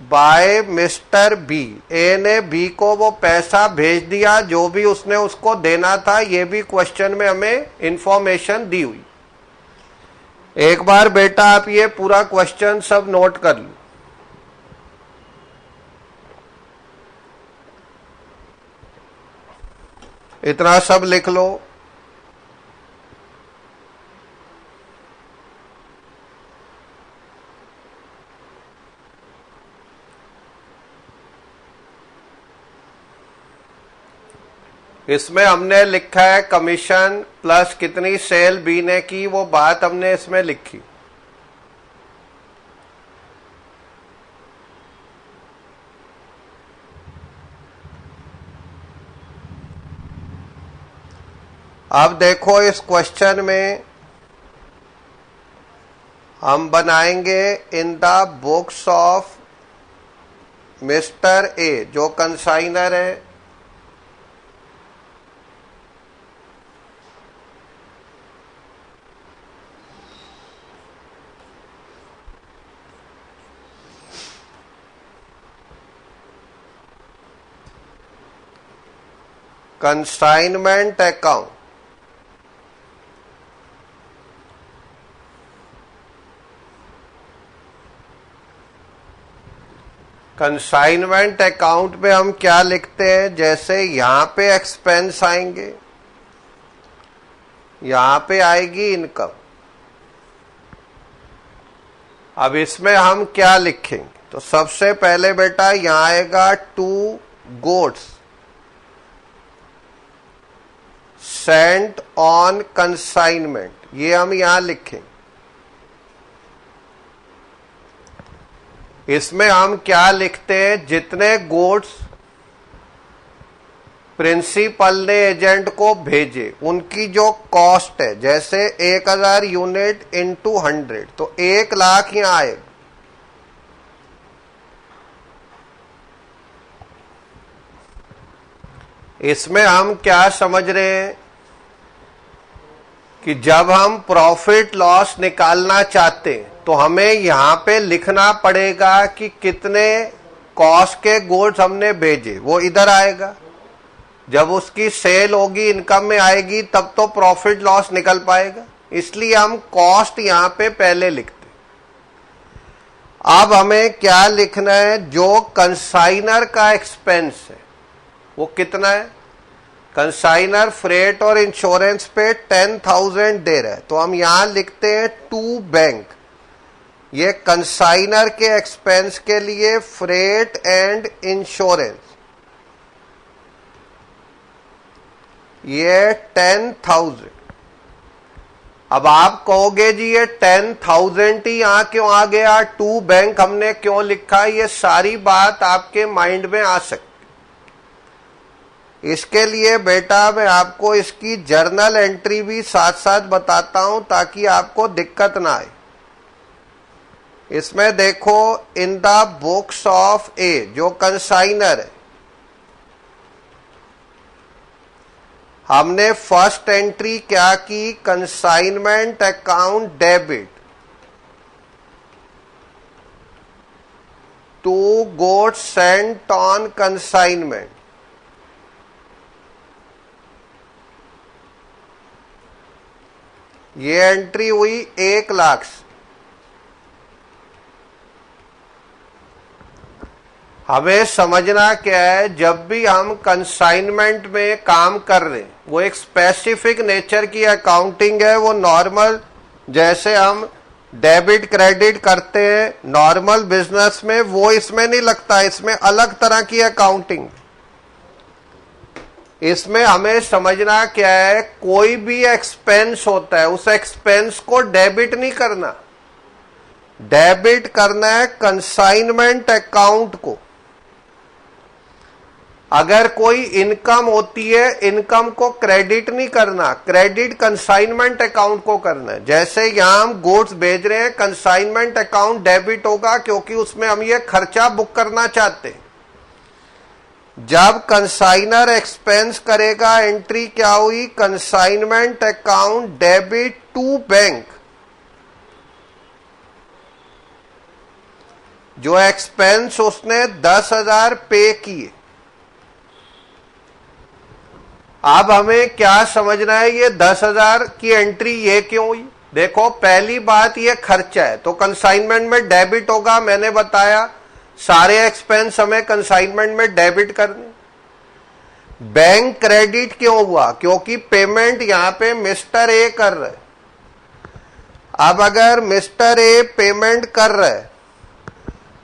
by mister B. A ने बी को वो पैसा भेज दिया जो भी उसने उसको देना था। ये भी क्वेश्चन में हमें इंफॉर्मेशन दी हुई। एक बार बेटा आप ये पूरा क्वेश्चन सब नोट कर लो। इतना सब लिख लो। इसमें हमने लिखा है कमीशन प्लस कितनी सेल बी ने की, वो बात हमने इसमें लिखी। अब देखो इस क्वेश्चन में हम बनाएंगे इन the books of mister A जो कंसाइनर है, कंसाइनमेंट अकाउंट। कंसाइनमेंट अकाउंट में हम क्या लिखते हैं? जैसे यहां पे एक्सपेंस आएंगे, यहां पे आएगी इनकम। अब इसमें हम क्या लिखेंगे? तो सबसे पहले बेटा यहां आएगा 2 गोट्स सेंट ऑन कंसाइनमेंट, ये हम यहां लिखेंगे। इसमें हम क्या लिखते हैं, जितने गोट्स प्रिंसिपल ने एजेंट को भेजे उनकी जो कॉस्ट है, जैसे 1000 यूनिट इंटू 100, तो 1 लाख यहां आएगा। इसमें हम क्या समझ रहे हैं कि जब हम प्रॉफिट लॉस निकालना चाहते हैं तो हमें यहां पे लिखना पड़ेगा कि कितने कॉस्ट के गुड्स हमने भेजे, वो इधर आएगा। जब उसकी सेल होगी, इनकम में आएगी, तब तो प्रॉफिट लॉस निकल पाएगा। इसलिए हम कॉस्ट यहां पे पहले लिखते। अब हमें क्या लिखना है, जो कंसाइनर का एक्सपेंस है वो कितना है। कंसाइनर फ्रेट और इंश्योरेंस पे 10,000 दे रहा है, तो हम यहां लिखते हैं टू बैंक। ये कंसाइनर के एक्सपेंस के लिए फ्रेट एंड इंश्योरेंस, ये 10,000। अब आप कहोगे जी ये 10,000 ही यहां क्यों आ गया, टू बैंक हमने क्यों लिखा, ये सारी बात आपके माइंड में आ सकती। इसके लिए बेटा मैं आपको इसकी जर्नल एंट्री भी साथ साथ बताता हूं ताकि आपको दिक्कत ना आए। इसमें देखो, इन द बुक्स ऑफ ए, जो कंसाइनर है, हमने फर्स्ट एंट्री क्या की, consignment account debit 2 goats Saint on consignment. ये एंट्री हुई 1 लाख से। हमें समझना क्या है, जब भी हम कंसाइनमेंट में काम कर रहे हैं, वो एक स्पेसिफिक नेचर की अकाउंटिंग है। वो नॉर्मल, जैसे हम डेबिट क्रेडिट करते हैं नॉर्मल बिजनेस में, वो इसमें नहीं लगता। इसमें अलग तरह की अकाउंटिंग। इसमें हमें समझना क्या है, कोई भी एक्सपेंस होता है, उस एक्सपेंस को डेबिट नहीं करना। डेबिट करना है कंसाइनमेंट अकाउंट को। अगर कोई इनकम होती है, इनकम को क्रेडिट नहीं करना, क्रेडिट कंसाइनमेंट अकाउंट को करना है। जैसे यहां हम गुड्स भेज रहे हैं, कंसाइनमेंट अकाउंट डेबिट होगा क्योंकि उसमें हम ये खर्चा बुक करना चाहते हैं। जब कंसाइनर एक्सपेंस करेगा, एंट्री क्या हुई, consignment account debit to bank. जो एक्सपेंस उसने 10,000 पे किए। अब हमें क्या समझना है, ये 10,000 की एंट्री ये क्यों हुई। देखो, पहली बात ये खर्चा है, तो कंसाइनमेंट में डेबिट होगा। मैंने बताया सारे एक्सपेंस हमें कंसाइनमेंट में डेबिट करने। बैंक क्रेडिट क्यों हुआ, क्योंकि पेमेंट यहां पे मिस्टर ए कर रहे। अब अगर मिस्टर ए पेमेंट कर रहे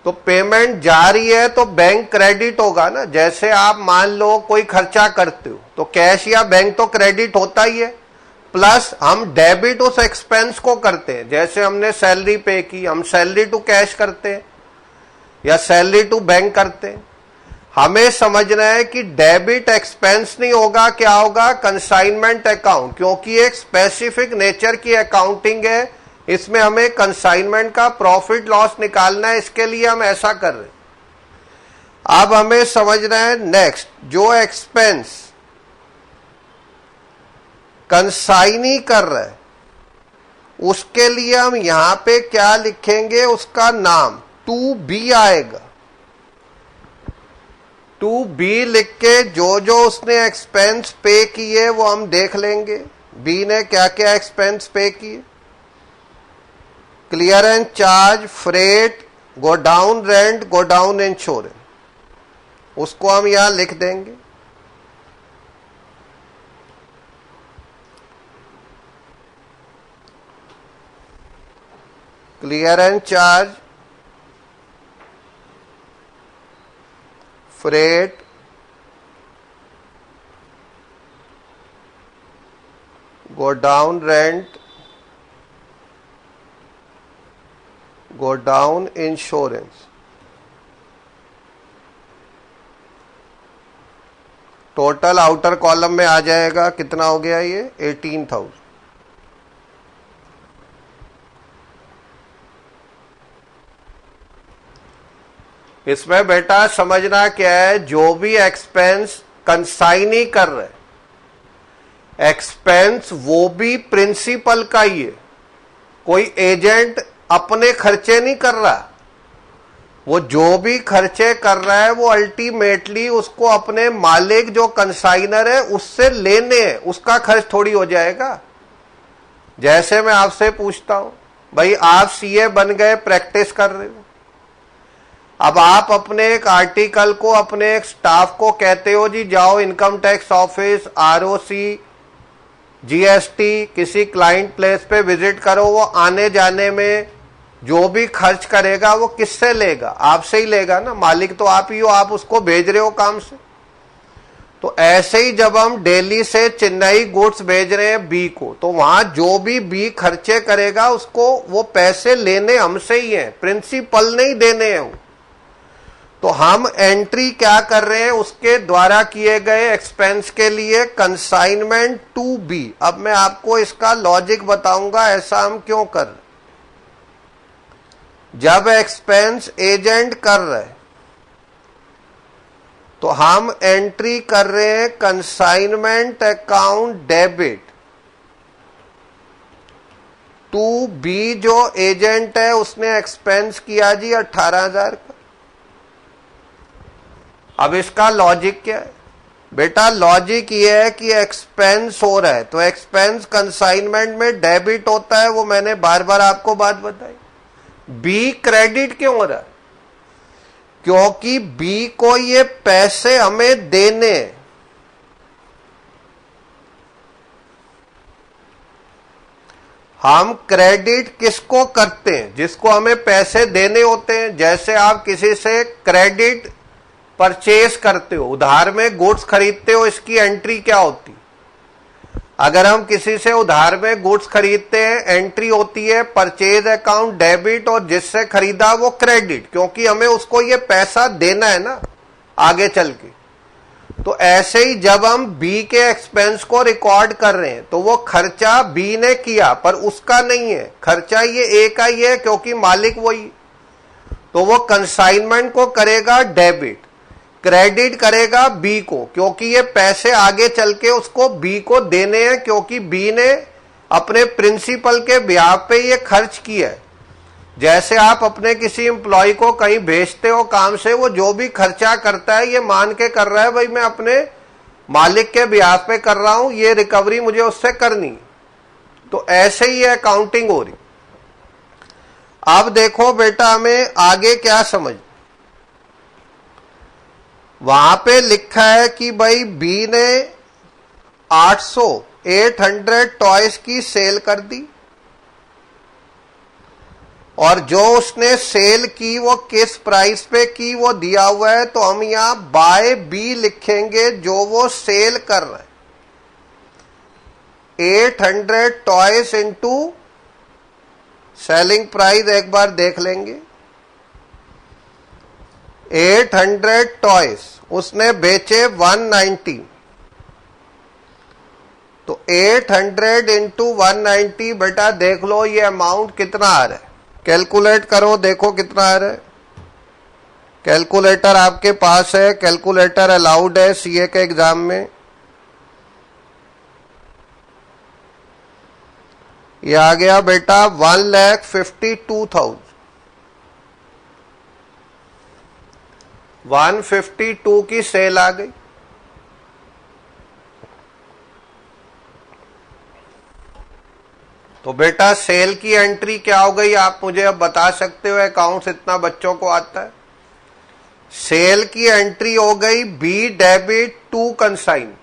तो पेमेंट जारी है, तो बैंक क्रेडिट होगा ना। जैसे आप मान लो कोई खर्चा करते हो तो कैश या बैंक तो क्रेडिट होता ही है, प्लस हम डेबिट उस एक्सपेंस को करते हैं। जैसे हमने सैलरी पे की, हम सैलरी टू कैश करते हैं या सैलरी टू बैंक करते हैं। हमें समझना है कि डेबिट एक्सपेंस नहीं होगा, क्या होगा, कंसाइनमेंट अकाउंट, क्योंकि एक स्पेसिफिक नेचर की अकाउंटिंग है। इसमें हमें कंसाइनमेंट का प्रॉफिट लॉस निकालना है, इसके लिए हम ऐसा कर रहे हैं। अब हमें समझना है नेक्स्ट, जो एक्सपेंस कंसाइनी कर रहा है उसके लिए हम यहां पे क्या लिखेंगे, उसका नाम 2B आएगा। 2B लिख के जो जो उसने एक्सपेंस पे किए वो हम देख लेंगे। बी ने क्या क्या एक्सपेंस पे किए, clearance charge, freight, godown rent, godown insurance, उसको हम यहां लिख देंगे। Clearance charge freight, go down rent, go down insurance. Total outer column में आ जाएगा, कितना हो गया ये 18,000। इसमें बेटा समझना क्या है, जो भी एक्सपेंस कंसाइन ही कर रहे, एक्सपेंस वो भी प्रिंसिपल का ही है, कोई एजेंट अपने खर्चे नहीं कर रहा। वो जो भी खर्चे कर रहा है वो अल्टीमेटली उसको अपने मालिक जो कंसाइनर है उससे लेने हैं, उसका खर्च थोड़ी हो जाएगा। जैसे मैं आपसे पूछता हूं, भाई आप सीए बन गए, प्रैक्टिस कर रहे हो, अब आप अपने एक आर्टिकल को अपने एक स्टाफ को कहते हो जी जाओ income tax office, ROC, GST, किसी क्लाइंट प्लेस पे विजिट करो। वो आने जाने में जो भी खर्च करेगा वो किससे लेगा? आपसे ही लेगा ना, मालिक तो आप ही हो, आप उसको भेज रहे हो काम से। तो ऐसे ही जब हम दिल्ली से चेन्नई गुड्स भेज रहे हैं बी को, तो वहां जो भी बी खर्चे करेगा उसको वो पैसे लेने हमसे ही हैं, प्रिंसिपल नहीं देने हैं। तो हम एंट्री क्या कर रहे हैं, उसके द्वारा किए गए एक्सपेंस के लिए कंसाइनमेंट टू बी। अब मैं आपको इसका लॉजिक बताऊंगा, ऐसा हम क्यों कर रहे। जब एक्सपेंस एजेंट कर रहे तो हम एंट्री कर रहे हैं consignment account debit to B. जो एजेंट है उसने एक्सपेंस किया जी 18,000 का। अब इसका लॉजिक क्या है बेटा? लॉजिक ये है कि एक्सपेंस हो रहा है तो एक्सपेंस कंसाइनमेंट में डेबिट होता है, वो मैंने बार बार आपको बात बताई। बी क्रेडिट क्यों हो रहा है? क्योंकि बी को ये पैसे हमें देने। हम क्रेडिट किसको करते हैं? जिसको हमें पैसे देने होते हैं। जैसे आप किसी से क्रेडिट परचेज करते हो, उधार में गुड्स खरीदते हो, इसकी एंट्री क्या होती? अगर हम किसी से उधार में गुड्स खरीदते हैं, एंट्री होती है परचेज अकाउंट डेबिट, और जिससे खरीदा वो क्रेडिट, क्योंकि हमें उसको ये पैसा देना है ना आगे चल के। तो ऐसे ही जब हम बी के एक्सपेंस को रिकॉर्ड कर रहे हैं तो वो खर्चा बी ने किया पर उसका नहीं है, खर्चा ये ए का ही है क्योंकि मालिक वही। तो वो कंसाइनमेंट को करेगा डेबिट, क्रेडिट करेगा बी को, क्योंकि ये पैसे आगे चल के उसको बी को देने हैं, क्योंकि बी ने अपने प्रिंसिपल के ब्याह पे ये खर्च किया है। जैसे आप अपने किसी एम्प्लॉय को कहीं भेजते हो काम से, वो जो भी खर्चा करता है ये मान के कर रहा है भाई मैं अपने मालिक के ब्याह पे कर रहा हूं, ये रिकवरी मुझे उससे करनी। तो ऐसे ही ये अकाउंटिंग हो रही। अब देखो बेटा हमें आगे क्या समझ, वहां पे लिखा है कि भाई बी ने 800 टॉयज की सेल कर दी, और जो उसने सेल की वो किस प्राइस पे की वो दिया हुआ है। तो हम यहां बाय बी लिखेंगे जो वो सेल कर रहे हैं। 800 टॉयज इंटू सेलिंग प्राइस एक बार देख लेंगे। 800 टॉयज उसने बेचे 190, तो 800 इंटू 190 बेटा देख लो ये अमाउंट कितना आ रहा है, कैलकुलेट करो देखो कितना आ रहा है। कैलकुलेटर आपके पास है, कैलकुलेटर अलाउड है सीए के एग्जाम में। ये आ गया बेटा 1,52,000। 152 की सेल आ गई। तो बेटा सेल की एंट्री क्या हो गई आप मुझे अब बता सकते हो? अकाउंट्स इतना बच्चों को आता है। सेल की एंट्री हो गई बी डेबिट टू कंसाइन,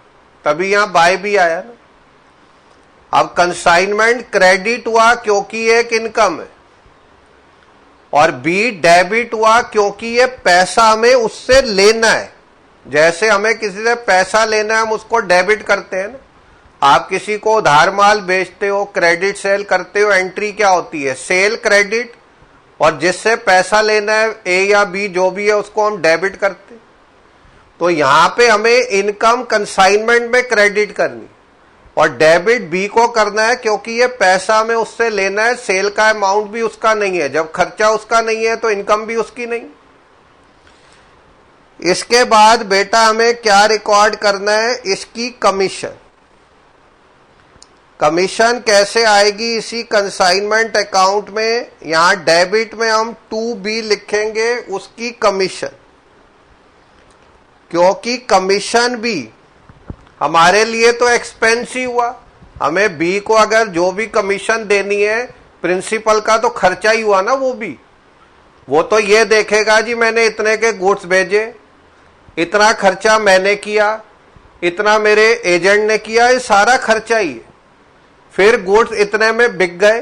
तभी यहां बाय भी आया ना। अब कंसाइनमेंट क्रेडिट हुआ क्योंकि एक इनकम है, और बी डेबिट हुआ क्योंकि ये पैसा हमें उससे लेना है। जैसे हमें किसी से पैसा लेना है हम उसको डेबिट करते हैं ना, आप किसी को उधार माल बेचते हो, क्रेडिट सेल करते हो, एंट्री क्या होती है? सेल क्रेडिट, और जिससे पैसा लेना है ए या बी जो भी है उसको हम डेबिट करते हैं। तो यहां पे हमें इनकम कंसाइनमेंट में क्रेडिट करनी और डेबिट बी को करना है, क्योंकि ये पैसा हमें उससे लेना है, सेल का अमाउंट भी उसका नहीं है, जब खर्चा उसका नहीं है तो इनकम भी उसकी नहीं। इसके बाद बेटा हमें क्या रिकॉर्ड करना है? इसकी कमीशन। कमीशन कैसे आएगी इसी कंसाइनमेंट अकाउंट में? यहां डेबिट में हम 2B लिखेंगे, उसकी कमीशन, क्योंकि कमीशन भी हमारे लिए तो एक्सपेंस ही हुआ। हमें बी को अगर जो भी कमीशन देनी है, प्रिंसिपल का तो खर्चा ही हुआ ना। वो तो ये देखेगा जी मैंने इतने के गुड्स भेजे, इतना खर्चा मैंने किया, इतना मेरे एजेंट ने किया, ये सारा खर्चा ही है। फिर गुड्स इतने में बिक गए,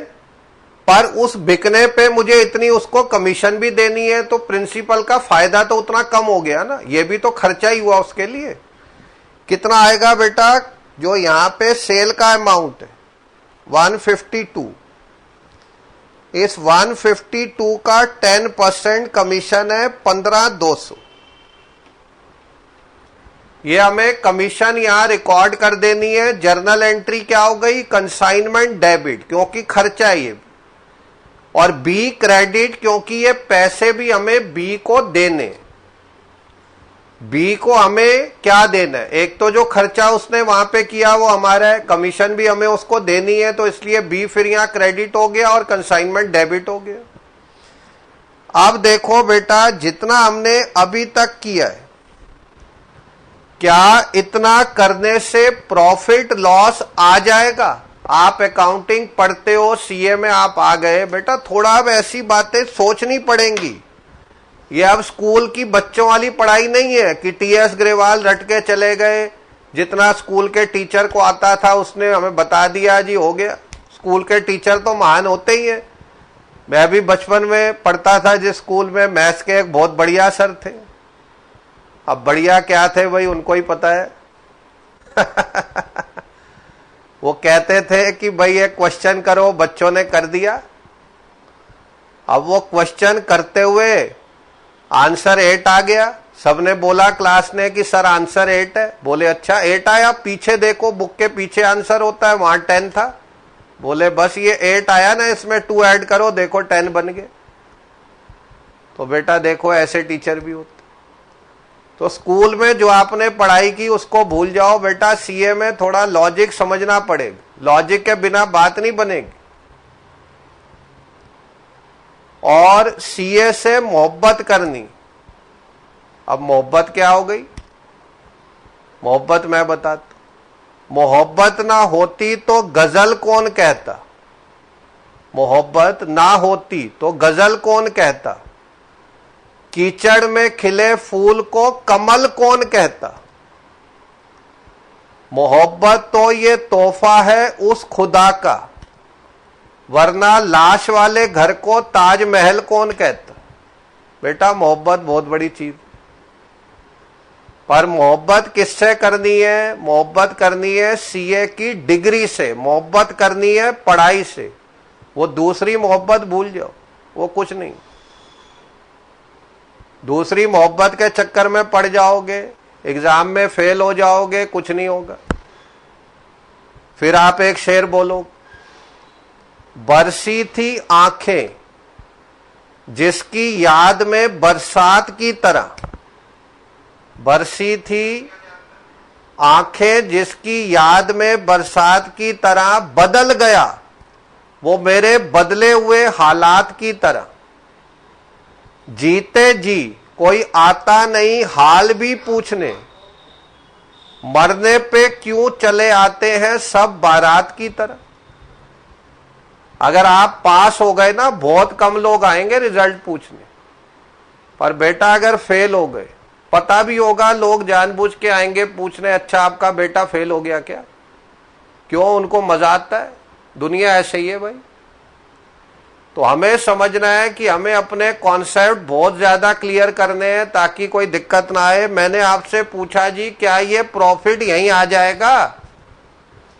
पर उस बिकने पे मुझे इतनी उसको कमीशन भी देनी है, तो प्रिंसिपल का फायदा तो उतना कम हो गया ना, ये भी तो खर्चा ही हुआ उसके लिए। कितना आएगा बेटा? जो यहां पे सेल का अमाउंट है 152, इस 152 का 10% कमीशन है 15,200। ये हमें कमीशन यहां रिकॉर्ड कर देनी है। जर्नल एंट्री क्या हो गई? कंसाइनमेंट डेबिट, क्योंकि खर्चा है ये, और बी क्रेडिट, क्योंकि ये पैसे भी हमें बी को देने। बी को हमें क्या देना है? एक तो जो खर्चा उसने वहां पे किया वो हमारा है, कमीशन भी हमें उसको देनी है, तो इसलिए बी फिर यहां क्रेडिट हो गया और कंसाइनमेंट डेबिट हो गया। अब देखो बेटा, जितना हमने अभी तक किया है, क्या इतना करने से प्रॉफिट लॉस आ जाएगा? आप अकाउंटिंग पढ़ते हो, सीए में आप आ गए बेटा, थोड़ा अब ऐसी बातें सोचनी पड़ेंगी। ये अब स्कूल की बच्चों वाली पढ़ाई नहीं है कि टीएस ग्रेवाल रट के चले गए, जितना स्कूल के टीचर को आता था उसने हमें बता दिया जी हो गया। स्कूल के टीचर तो महान होते ही हैं। मैं भी बचपन में पढ़ता था जिस स्कूल में, मैथ्स के एक बहुत बढ़िया सर थे। अब बढ़िया क्या थे भाई उनको ही पता है। वो कहते थे कि भाई एक क्वेश्चन करो, बच्चों ने कर दिया। अब वो क्वेश्चन करते हुए आंसर 8 आ गया। सबने बोला क्लास ने कि सर आंसर 8 है। बोले अच्छा 8 आया, पीछे देखो बुक के पीछे आंसर होता है, वहां 10 था। बोले बस ये 8 आया ना, इसमें 2 ऐड करो, देखो 10 बन गए। तो बेटा देखो ऐसे टीचर भी होते। तो स्कूल में जो आपने पढ़ाई की उसको भूल जाओ बेटा, सीए में थोड़ा लॉजिक समझना पड़ेगा, लॉजिक के बिना बात नहीं बनेगी। और सीए से मोहब्बत करनी। अब मोहब्बत क्या हो गई? मोहब्बत मैं बताता, मोहब्बत ना होती तो गजल कौन कहता? मोहब्बत ना होती तो गजल कौन कहता? कीचड़ में खिले फूल को कमल कौन कहता? मोहब्बत तो ये तोहफा है उस खुदा का, वरना लाश वाले घर को ताजमहल कौन कहता? बेटा मोहब्बत बहुत बड़ी चीज, पर मोहब्बत किससे करनी है? मोहब्बत करनी है सीए की डिग्री से, मोहब्बत करनी है पढ़ाई से। वो दूसरी मोहब्बत भूल जाओ, वो कुछ नहीं। दूसरी मोहब्बत के चक्कर में पड़ जाओगे, एग्जाम में फेल हो जाओगे, कुछ नहीं होगा। फिर आप एक शेर बोलो, बरसी थी आंखें जिसकी याद में बरसात की तरह, बरसी थी आंखें जिसकी याद में बरसात की तरह, बदल गया वो मेरे बदले हुए हालात की तरह। जीते जी कोई आता नहीं हाल भी पूछने, मरने पे क्यों चले आते हैं सब बारात की तरह। अगर आप पास हो गए ना, बहुत कम लोग आएंगे रिजल्ट पूछने, पर बेटा अगर फेल हो गए, पता भी होगा लोग जानबूझ के आएंगे पूछने, अच्छा आपका बेटा फेल हो गया क्या? क्यों? उनको मजा आता है, दुनिया ऐसे ही है भाई। तो हमें समझना है कि हमें अपने कॉन्सेप्ट बहुत ज्यादा क्लियर करने हैं ताकि कोई दिक्कत ना आए। मैंने आपसे पूछा जी क्या ये प्रॉफिट यहीं आ जाएगा?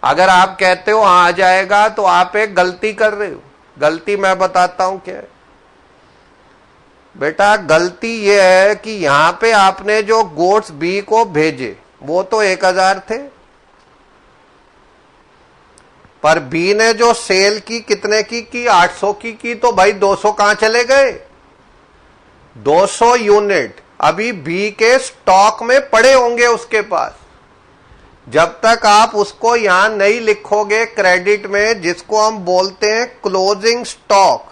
अगर आप कहते हो हाँ आ जाएगा तो आप एक गलती कर रहे हो। गलती मैं बताता हूं क्या है बेटा। गलती ये है कि यहां पे आपने जो गोड्स बी को भेजे वो तो 1000 थे, पर बी ने जो सेल की कितने की 800 की तो भाई 200 कहां चले गए? 200 यूनिट अभी बी के स्टॉक में पड़े होंगे उसके पास। जब तक आप उसको यहां नहीं लिखोगे क्रेडिट में, जिसको हम बोलते हैं क्लोजिंग स्टॉक,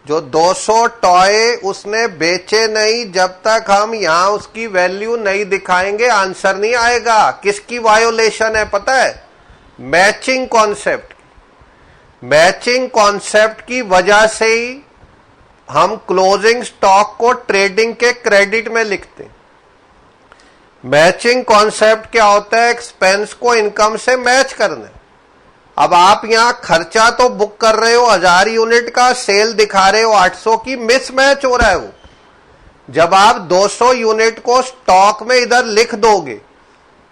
जो 200 टॉय उसने बेचे नहीं, जब तक हम यहां उसकी वैल्यू नहीं दिखाएंगे आंसर नहीं आएगा। किसकी वायोलेशन है पता है? Matching concept. मैचिंग कॉन्सेप्ट की वजह से ही हम क्लोजिंग स्टॉक को ट्रेडिंग के क्रेडिट में लिखते हैं। मैचिंग कॉन्सेप्ट क्या होता है? एक्सपेंस को इनकम से मैच करना। अब आप यहां खर्चा तो बुक कर रहे हो 1000 यूनिट का, सेल दिखा रहे हो 800 की, मिसमैच हो रहा है वो। जब आप 200 यूनिट को स्टॉक में इधर लिख दोगे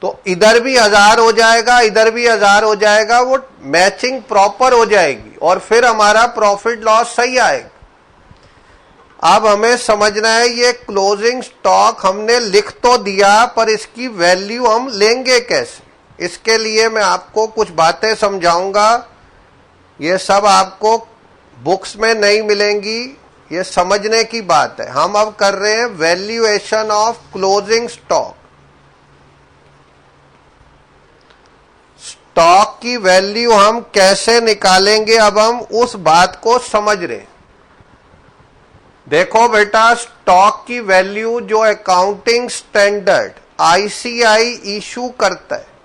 तो इधर भी 1000 हो जाएगा, इधर भी 1000 हो जाएगा, वो मैचिंग प्रॉपर हो जाएगी और फिर हमारा प्रॉफिट लॉस सही आएगा। अब हमें समझना है ये क्लोजिंग स्टॉक हमने लिख तो दिया, पर इसकी वैल्यू हम लेंगे कैसे? इसके लिए मैं आपको कुछ बातें समझाऊंगा। ये सब आपको बुक्स में नहीं मिलेंगी, ये समझने की बात है। हम अब कर रहे हैं valuation of closing stock. Stock की वैल्यू हम कैसे निकालेंगे, अब हम उस बात को समझ रहे हैं। देखो बेटा, स्टॉक की वैल्यू जो अकाउंटिंग स्टैंडर्ड आईसीआई इशू करता है,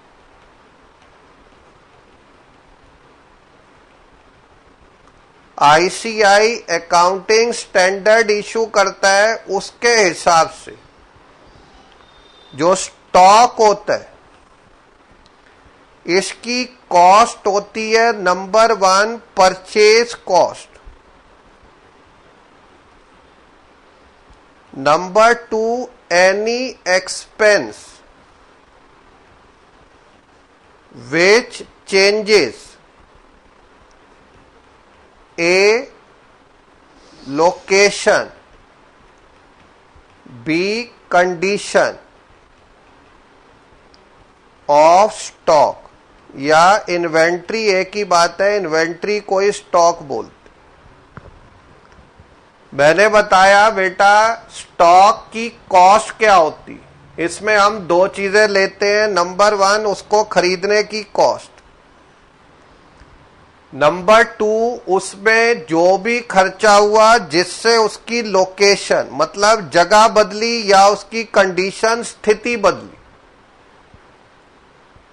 आईसीआई अकाउंटिंग स्टैंडर्ड इशू करता है, उसके हिसाब से जो स्टॉक होता है इसकी कॉस्ट होती है number 1 purchase cost, number 2 any expense which changes A location, B condition of stock, या इन्वेंट्री एक ही बात है, इन्वेंट्री कोई स्टॉक बोलते। मैंने बताया बेटा स्टॉक की कॉस्ट क्या होती, इसमें हम दो चीजें लेते हैं। नंबर 1 उसको खरीदने की कॉस्ट, नंबर 2 उसमें जो भी खर्चा हुआ जिससे उसकी लोकेशन मतलब जगह बदली या उसकी कंडीशन स्थिति बदली।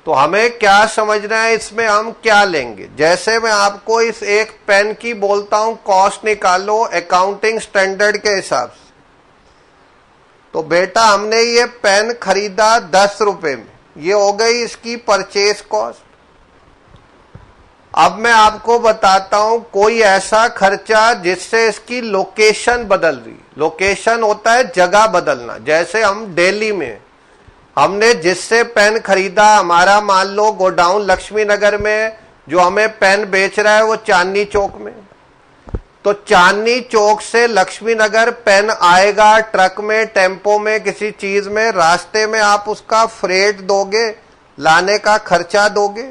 तो हमें क्या समझना है, इसमें हम क्या लेंगे। जैसे मैं आपको इस एक पेन की बोलता हूं कॉस्ट निकालो अकाउंटिंग स्टैंडर्ड के हिसाब से, तो बेटा हमने ये पेन खरीदा 10 रुपए में, ये हो गई इसकी परचेज कॉस्ट। अब मैं आपको बताता हूं कोई ऐसा खर्चा जिससे इसकी लोकेशन बदल रही। लोकेशन होता है जगह बदलना। जैसे हम दिल्ली में, हमने जिससे पेन खरीदा, हमारा मान लो गोडाउन लक्ष्मी नगर में, जो हमें पेन बेच रहा है वो चांदनी चौक में, तो चांदनी चौक से लक्ष्मी नगर पेन आएगा ट्रक में, टेम्पो में, किसी चीज में, रास्ते में आप उसका फ्रेट दोगे, लाने का खर्चा दोगे,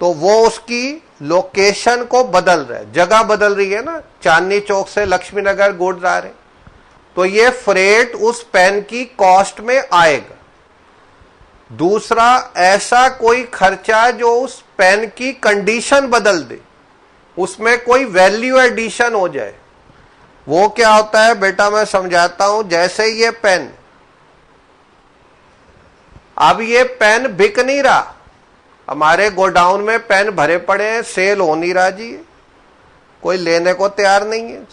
तो वो उसकी लोकेशन को बदल रहा है, जगह बदल रही है ना। चांदनी चौक से लक्ष्मी नगर गुड्स आ रहे, तो ये फ्रेट उस पेन की कॉस्ट में आएगा। दूसरा, ऐसा कोई खर्चा जो उस पेन की कंडीशन बदल दे, उसमें कोई वैल्यू एडिशन हो जाए, वो क्या होता है बेटा मैं समझाता हूं। जैसे ये पेन, अब ये पेन बिक नहीं रहा, हमारे गोडाउन में पेन भरे पड़े हैं, सेल हो नहीं रहा जी, कोई लेने को तैयार नहीं है।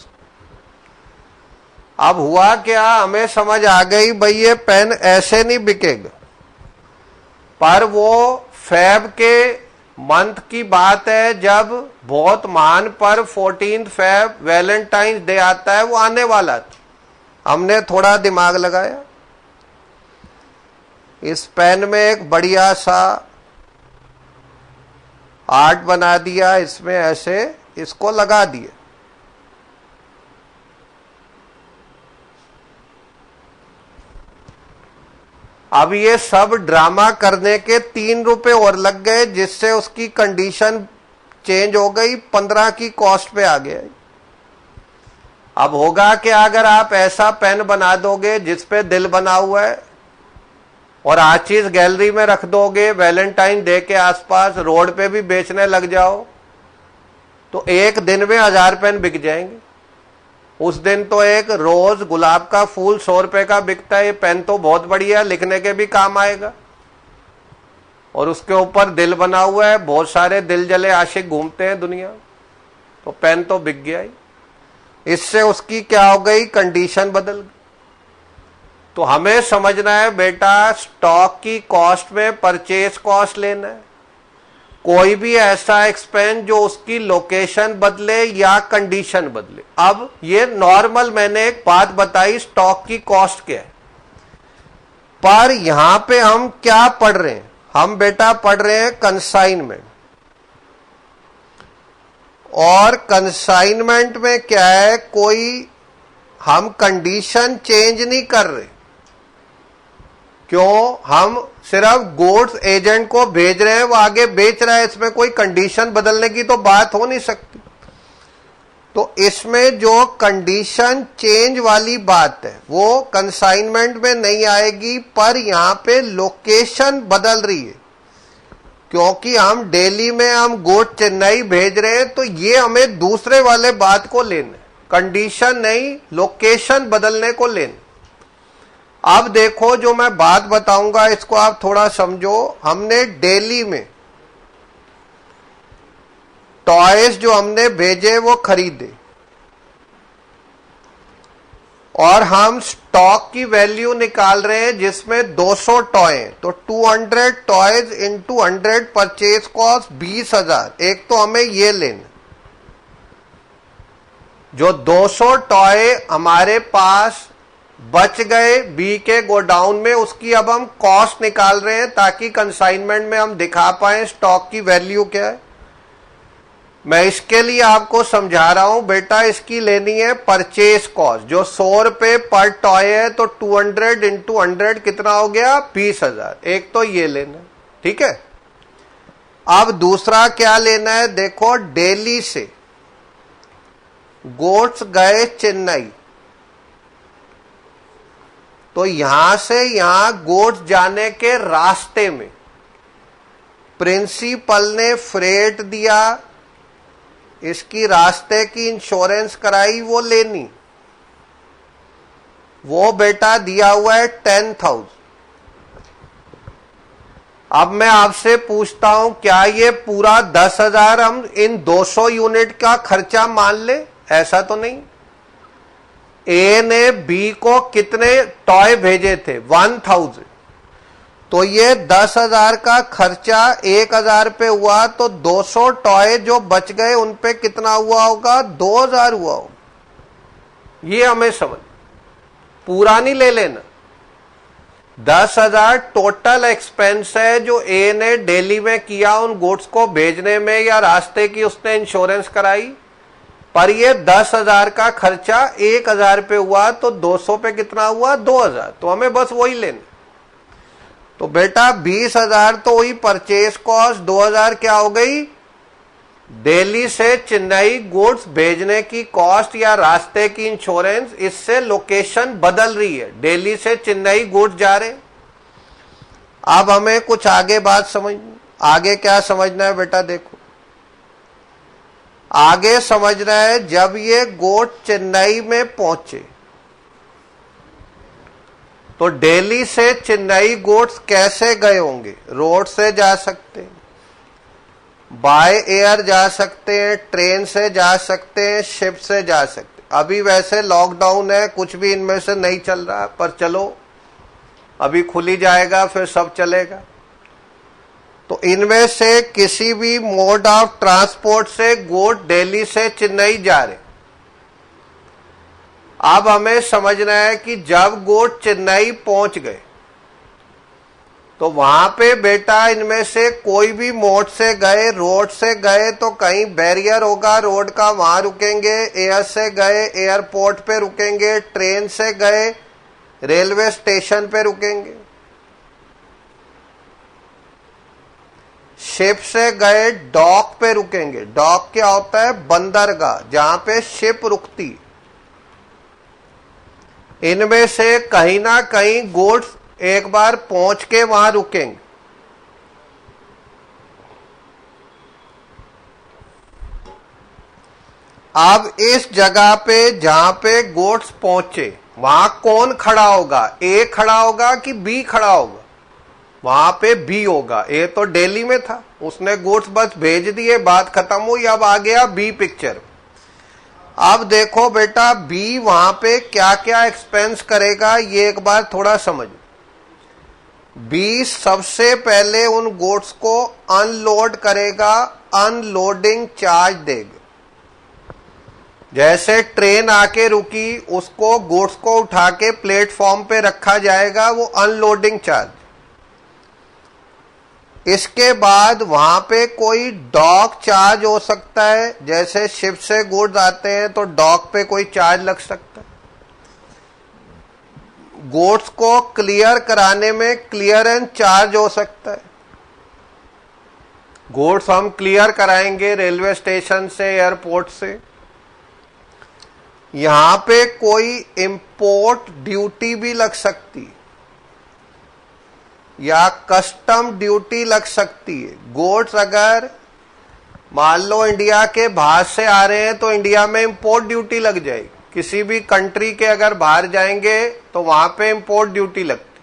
अब हुआ क्या, हमें समझ आ गई भाई ये पेन ऐसे नहीं बिकेगा, पर वो फैब के मंथ की बात है जब बहुत महान पर्व 14 फेब वैलेंटाइन डे आता है, वो आने वाला था। हमने थोड़ा दिमाग लगाया, इस पेन में एक बढ़िया सा आर्ट बना दिया, इसमें ऐसे इसको लगा दिए। अब ये सब ड्रामा करने के 3 रुपए और लग गए, जिससे उसकी कंडीशन चेंज हो गई, 15 की कॉस्ट पे आ गया। अब होगा कि अगर आप ऐसा पेन बना दोगे जिसपे दिल बना हुआ है और आज चीज गैलरी में रख दोगे, वैलेंटाइन डे के आसपास रोड पे भी बेचने लग जाओ, तो एक दिन में 1000 पेन बिक जाएंगे। उस दिन तो एक रोज गुलाब का फूल 100 रुपए का बिकता है। ये पेन तो बहुत बढ़िया, लिखने के भी काम आएगा, और उसके ऊपर दिल बना हुआ है, बहुत सारे दिल जले आशिक घूमते हैं दुनिया, तो पेन तो बिक गया ही। इससे उसकी क्या हो गई, कंडीशन बदल गई। तो हमें समझना है बेटा, स्टॉक की कॉस्ट में परचेज कॉस्ट लेना है। कोई भी ऐसा एक्सपेंस जो उसकी लोकेशन बदले या कंडीशन बदले। अब ये नॉर्मल मैंने एक बात बताई, स्टॉक की कॉस्ट क्या है, पर यहां पे हम क्या पढ़ रहे हैं, हम बेटा पढ़ रहे हैं कंसाइनमेंट। और कंसाइनमेंट में क्या है, कोई हम कंडीशन चेंज नहीं कर रहे। क्यों, हम सिर्फ गुड्स एजेंट को भेज रहे हैं, वो आगे बेच रहा है, इसमें कोई कंडीशन बदलने की तो बात हो नहीं सकती। तो इसमें जो कंडीशन चेंज वाली बात है वो कंसाइनमेंट में नहीं आएगी, पर यहां पे लोकेशन बदल रही है। क्योंकि हम दिल्ली में हम गुड चेन्नई भेज रहे हैं, तो ये हमें दूसरे वाले बात को लेना है, कंडीशन नहीं, लोकेशन बदलने को लेना। अब देखो, जो मैं बात बताऊंगा इसको आप थोड़ा समझो। हमने दिल्ली में टॉयज जो हमने भेजे वो खरीदे, और हम स्टॉक की वैल्यू निकाल रहे हैं जिसमें 200 टॉय हैं, तो 200 टॉयज इंटू 100 परचेज कॉस्ट 20,000। एक तो हमें ये लेना, जो 200 टॉय हमारे पास बच गए बी के गोडाउन में, उसकी अब हम कॉस्ट निकाल रहे हैं ताकि कंसाइनमेंट में हम दिखा पाए स्टॉक की वैल्यू क्या है। मैं इसके लिए आपको समझा रहा हूं बेटा, इसकी लेनी है परचेज कॉस्ट, जो 100 रुपए पर टॉय है, तो 200 इंटू 100 कितना हो गया, 20,000। एक तो ये लेना, ठीक है। अब दूसरा क्या लेना है, देखो दिल्ली से गुड्स गए चेन्नई, तो यहां से यहां गुड्स जाने के रास्ते में प्रिंसिपल ने फ्रेट दिया, इसकी रास्ते की इंश्योरेंस कराई, वो लेनी, वो बेटा दिया हुआ है 10,000। अब मैं आपसे पूछता हूं, क्या ये पूरा 10,000 हम इन 200 यूनिट का खर्चा मान ले? ऐसा तो नहीं। ए ने बी को कितने टॉय भेजे थे, 1000, तो ये 10,000 का खर्चा 1,000 पे हुआ, तो 200 टॉय जो बच गए उन पे कितना हुआ होगा, 2,000 हुआ होगा। ये हमें समझ, पूरा नहीं ले लेना। 10,000 टोटल एक्सपेंस है जो ए ने दिल्ली में किया उन गुड्स को भेजने में, या रास्ते की उसने इंश्योरेंस कराई, पर ये 10,000 का खर्चा 1,000 पे हुआ, तो 200 पे कितना हुआ, 2,000। तो हमें बस वही लेना। तो बेटा 20,000 तो वही परचेज कॉस्ट, 2,000 क्या हो गई, दिल्ली से चेन्नई गुड्स भेजने की कॉस्ट या रास्ते की इंश्योरेंस। इससे लोकेशन बदल रही है, दिल्ली से चेन्नई गुड्स जा रहे। अब हमें कुछ आगे बात समझ, आगे क्या समझना है बेटा, देखो आगे समझना है, जब ये गुड्स चेन्नई में पहुंचे तो दिल्ली से चेन्नई गुड्स कैसे गए होंगे, रोड से जा सकते हैं, बाय एयर जा सकते हैं, ट्रेन से जा सकते हैं, शिप से जा सकते हैं। अभी वैसे लॉकडाउन है, कुछ भी इनमें से नहीं चल रहा, पर चलो अभी खुल ही जाएगा, फिर सब चलेगा। तो इनमें से किसी भी मोड ऑफ ट्रांसपोर्ट से गुड्स दिल्ली से चेन्नई जा रहे। अब हमें समझना है कि जब गुड्स चेन्नई पहुंच गए तो वहां पे बेटा इनमें से कोई भी मोड से गए, रोड से गए तो कहीं बैरियर होगा रोड का, वहां रुकेंगे। एयर से गए एयरपोर्ट पे रुकेंगे, ट्रेन से गए रेलवे स्टेशन पे रुकेंगे, शिप से गए डॉक पे रुकेंगे। डॉक क्या होता है? बंदरगाह, जहां पे शिप रुकती। इनमें से कहीं ना कहीं गुड्स एक बार पहुंच के वहां रुकेंगे। अब इस जगह पे जहां पे गुड्स पहुंचे वहां कौन खड़ा होगा? ए खड़ा होगा कि बी खड़ा होगा? वहां पे बी होगा। ए तो दिल्ली में था, उसने गुड्स बस भेज दिए, बात खत्म हुई। अब आ गया बी पिक्चर। अब देखो बेटा बी वहां पे क्या क्या एक्सपेंस करेगा ये एक बार थोड़ा समझो। बी सबसे पहले उन गुड्स को अनलोड करेगा, अनलोडिंग चार्ज देगा। जैसे ट्रेन आके रुकी, उसको गुड्स को उठा के प्लेटफॉर्म पे रखा जाएगा, वो अनलोडिंग चार्ज। इसके बाद वहां पे कोई डॉक चार्ज हो सकता है, जैसे शिप से गुड्स आते हैं तो डॉक पे कोई चार्ज लग सकता है। गुड्स को क्लियर कराने में क्लियरेंस चार्ज हो सकता है। गुड्स हम क्लियर कराएंगे रेलवे स्टेशन से, एयरपोर्ट से। यहां पे कोई इंपोर्ट ड्यूटी भी लग सकती है या कस्टम ड्यूटी लग सकती है। गुड्स अगर मान लो इंडिया के बाहर से आ रहे हैं तो इंडिया में इंपोर्ट ड्यूटी लग जाएगी। किसी भी कंट्री के अगर बाहर जाएंगे तो वहां पे इंपोर्ट ड्यूटी लगती।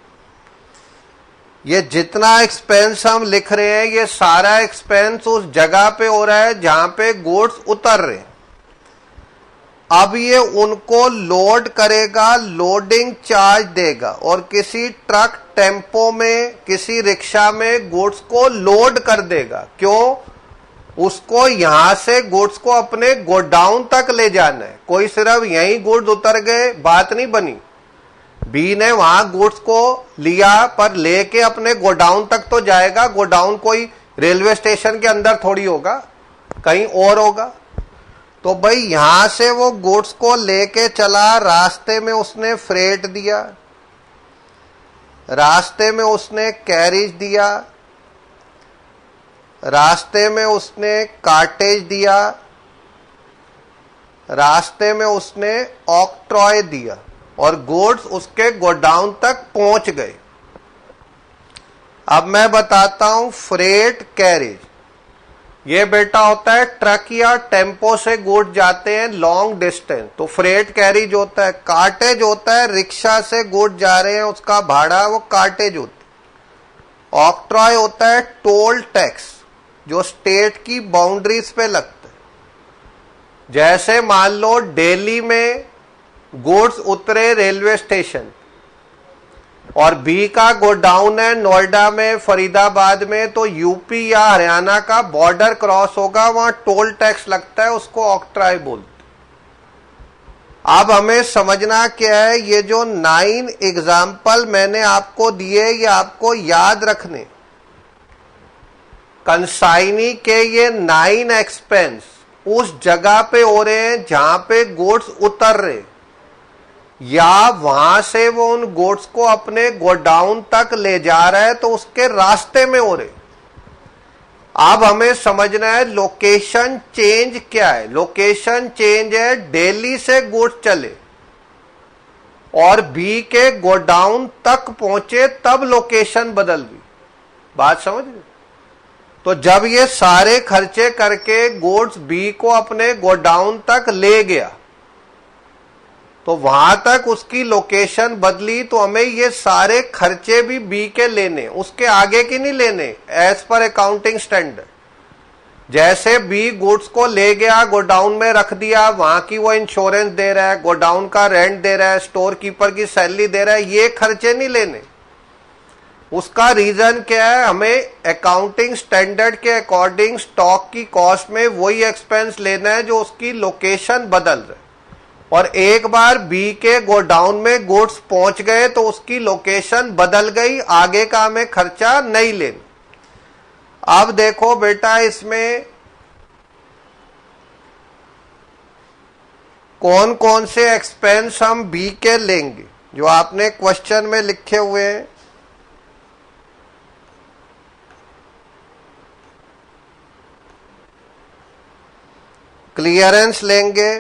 ये जितना एक्सपेंस हम लिख रहे हैं ये सारा एक्सपेंस उस जगह पे हो रहा है जहां पे गुड्स उतर रहे हैं। अब ये उनको लोड करेगा, लोडिंग चार्ज देगा और किसी ट्रक, टेम्पो में, किसी रिक्शा में गुड्स को लोड कर देगा। क्यों? उसको यहां से गुड्स को अपने गोडाउन तक ले जाना है। कोई सिर्फ यहीं गुड्स उतर गए बात नहीं बनी। बी ने वहां गुड्स को लिया पर लेके अपने गोडाउन तक तो जाएगा। गोडाउन कोई रेलवे स्टेशन के अंदर थोड़ी होगा, कहीं और होगा। तो भाई यहां से वो गुड्स को लेके चला, रास्ते में उसने फ्रेट दिया, रास्ते में उसने कैरिज दिया, रास्ते में उसने कार्टेज दिया, रास्ते में उसने ऑक्ट्रॉय दिया और गुड्स उसके गोडाउन तक पहुंच गए। अब मैं बताता हूं फ्रेट कैरिज। ये बेटा होता है ट्रक या टेम्पो से गुड्स जाते हैं लॉन्ग डिस्टेंस, तो फ्रेट कैरिज होता है। कार्टेज होता है रिक्शा से गुड्स जा रहे हैं उसका भाड़ा, वो कार्टेज होता है। ऑक्ट्रॉय होता है टोल टैक्स जो स्टेट की बाउंड्रीज पे लगता है। जैसे मान लो दिल्ली में गुड्स उतरे रेलवे स्टेशन और बी का गोडाउन है नोएडा में, फरीदाबाद में, तो यूपी या हरियाणा का बॉर्डर क्रॉस होगा, वहां टोल टैक्स लगता है, उसको ऑक्ट्रॉय बोलते। अब हमें समझना क्या है, ये जो 9 एग्जाम्पल मैंने आपको दिए ये आपको याद रखने। कंसाइनी के ये 9 एक्सपेंस उस जगह पे हो रहे हैं जहां पे गुड्स उतर रहे, या वहां से वो उन गुड्स को अपने गोडाउन तक ले जा रहा है तो उसके रास्ते में हो रहे। अब हमें समझना है लोकेशन चेंज क्या है। लोकेशन चेंज है दिल्ली से गुड्स चले और बी के गोडाउन तक पहुंचे तब लोकेशन बदल गई। बात समझ गए? तो जब ये सारे खर्चे करके गुड्स बी को अपने गोडाउन तक ले गया तो वहां तक उसकी लोकेशन बदली, तो हमें ये सारे खर्चे भी बी के लेने, उसके आगे की नहीं लेने एज पर अकाउंटिंग स्टैंडर्ड। जैसे बी गुड्स को ले गया, गोडाउन में रख दिया, वहां की वो इंश्योरेंस दे रहा है, गोडाउन का रेंट दे रहा है, स्टोर कीपर की सैलरी दे रहा है, ये खर्चे नहीं लेने। उसका रीजन क्या है, हमें अकाउंटिंग स्टैंडर्ड के अकॉर्डिंग स्टॉक की कॉस्ट में वही एक्सपेंस लेना है जो उसकी लोकेशन बदल रहे, और एक बार बी के गोडाउन में गुड्स पहुंच गए तो उसकी लोकेशन बदल गई, आगे का हमें खर्चा नहीं लेना। अब देखो बेटा, इसमें कौन कौन से एक्सपेंस हम बी के लेंगे जो आपने क्वेश्चन में लिखे हुए हैं। क्लियरेंस लेंगे,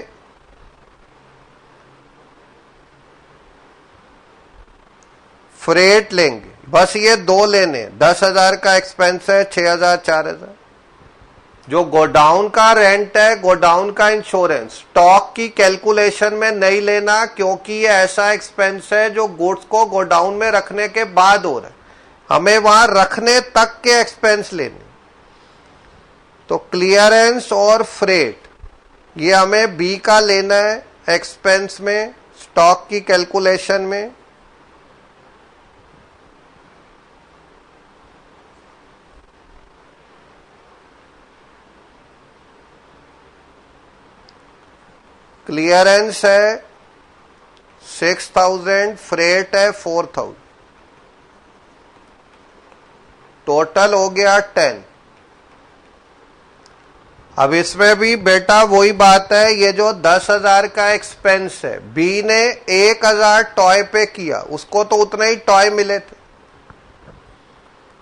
फ्रेट लेंगे, बस ये दो लेने। 10,000 का एक्सपेंस है, 6,000 4,000। जो गोडाउन का रेंट है, गोडाउन का इंश्योरेंस, स्टॉक की कैलकुलेशन में नहीं लेना, क्योंकि ये ऐसा एक्सपेंस है जो गुड्स को गोडाउन में रखने के बाद हो रहा है, हमें वहां रखने तक के एक्सपेंस लेने। तो क्लियरेंस और फ्रेट ये हमें बी का लेना है एक्सपेंस में, स्टॉक की कैलकुलेशन में। क्लियरेंस है 6,000, फ्रेट है 4,000, टोटल हो गया 10। अब इसमें भी बेटा वही बात है, ये जो 10,000 का एक्सपेंस है, बी ने 1,000 टॉय पे किया, उसको तो उतने ही टॉय मिले थे,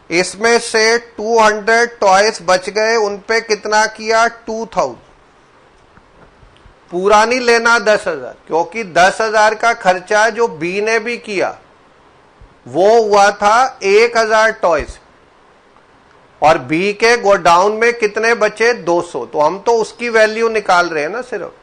इसमें से 200 टॉयज बच गए, उन पे कितना किया 2,000। पूरा नहीं लेना 10,000, क्योंकि 10,000 का खर्चा जो बी ने भी किया वो हुआ था 1,000 टॉयज, और बी के गोडाउन में कितने बचे 200, तो हम तो उसकी वैल्यू निकाल रहे हैं ना सिर्फ।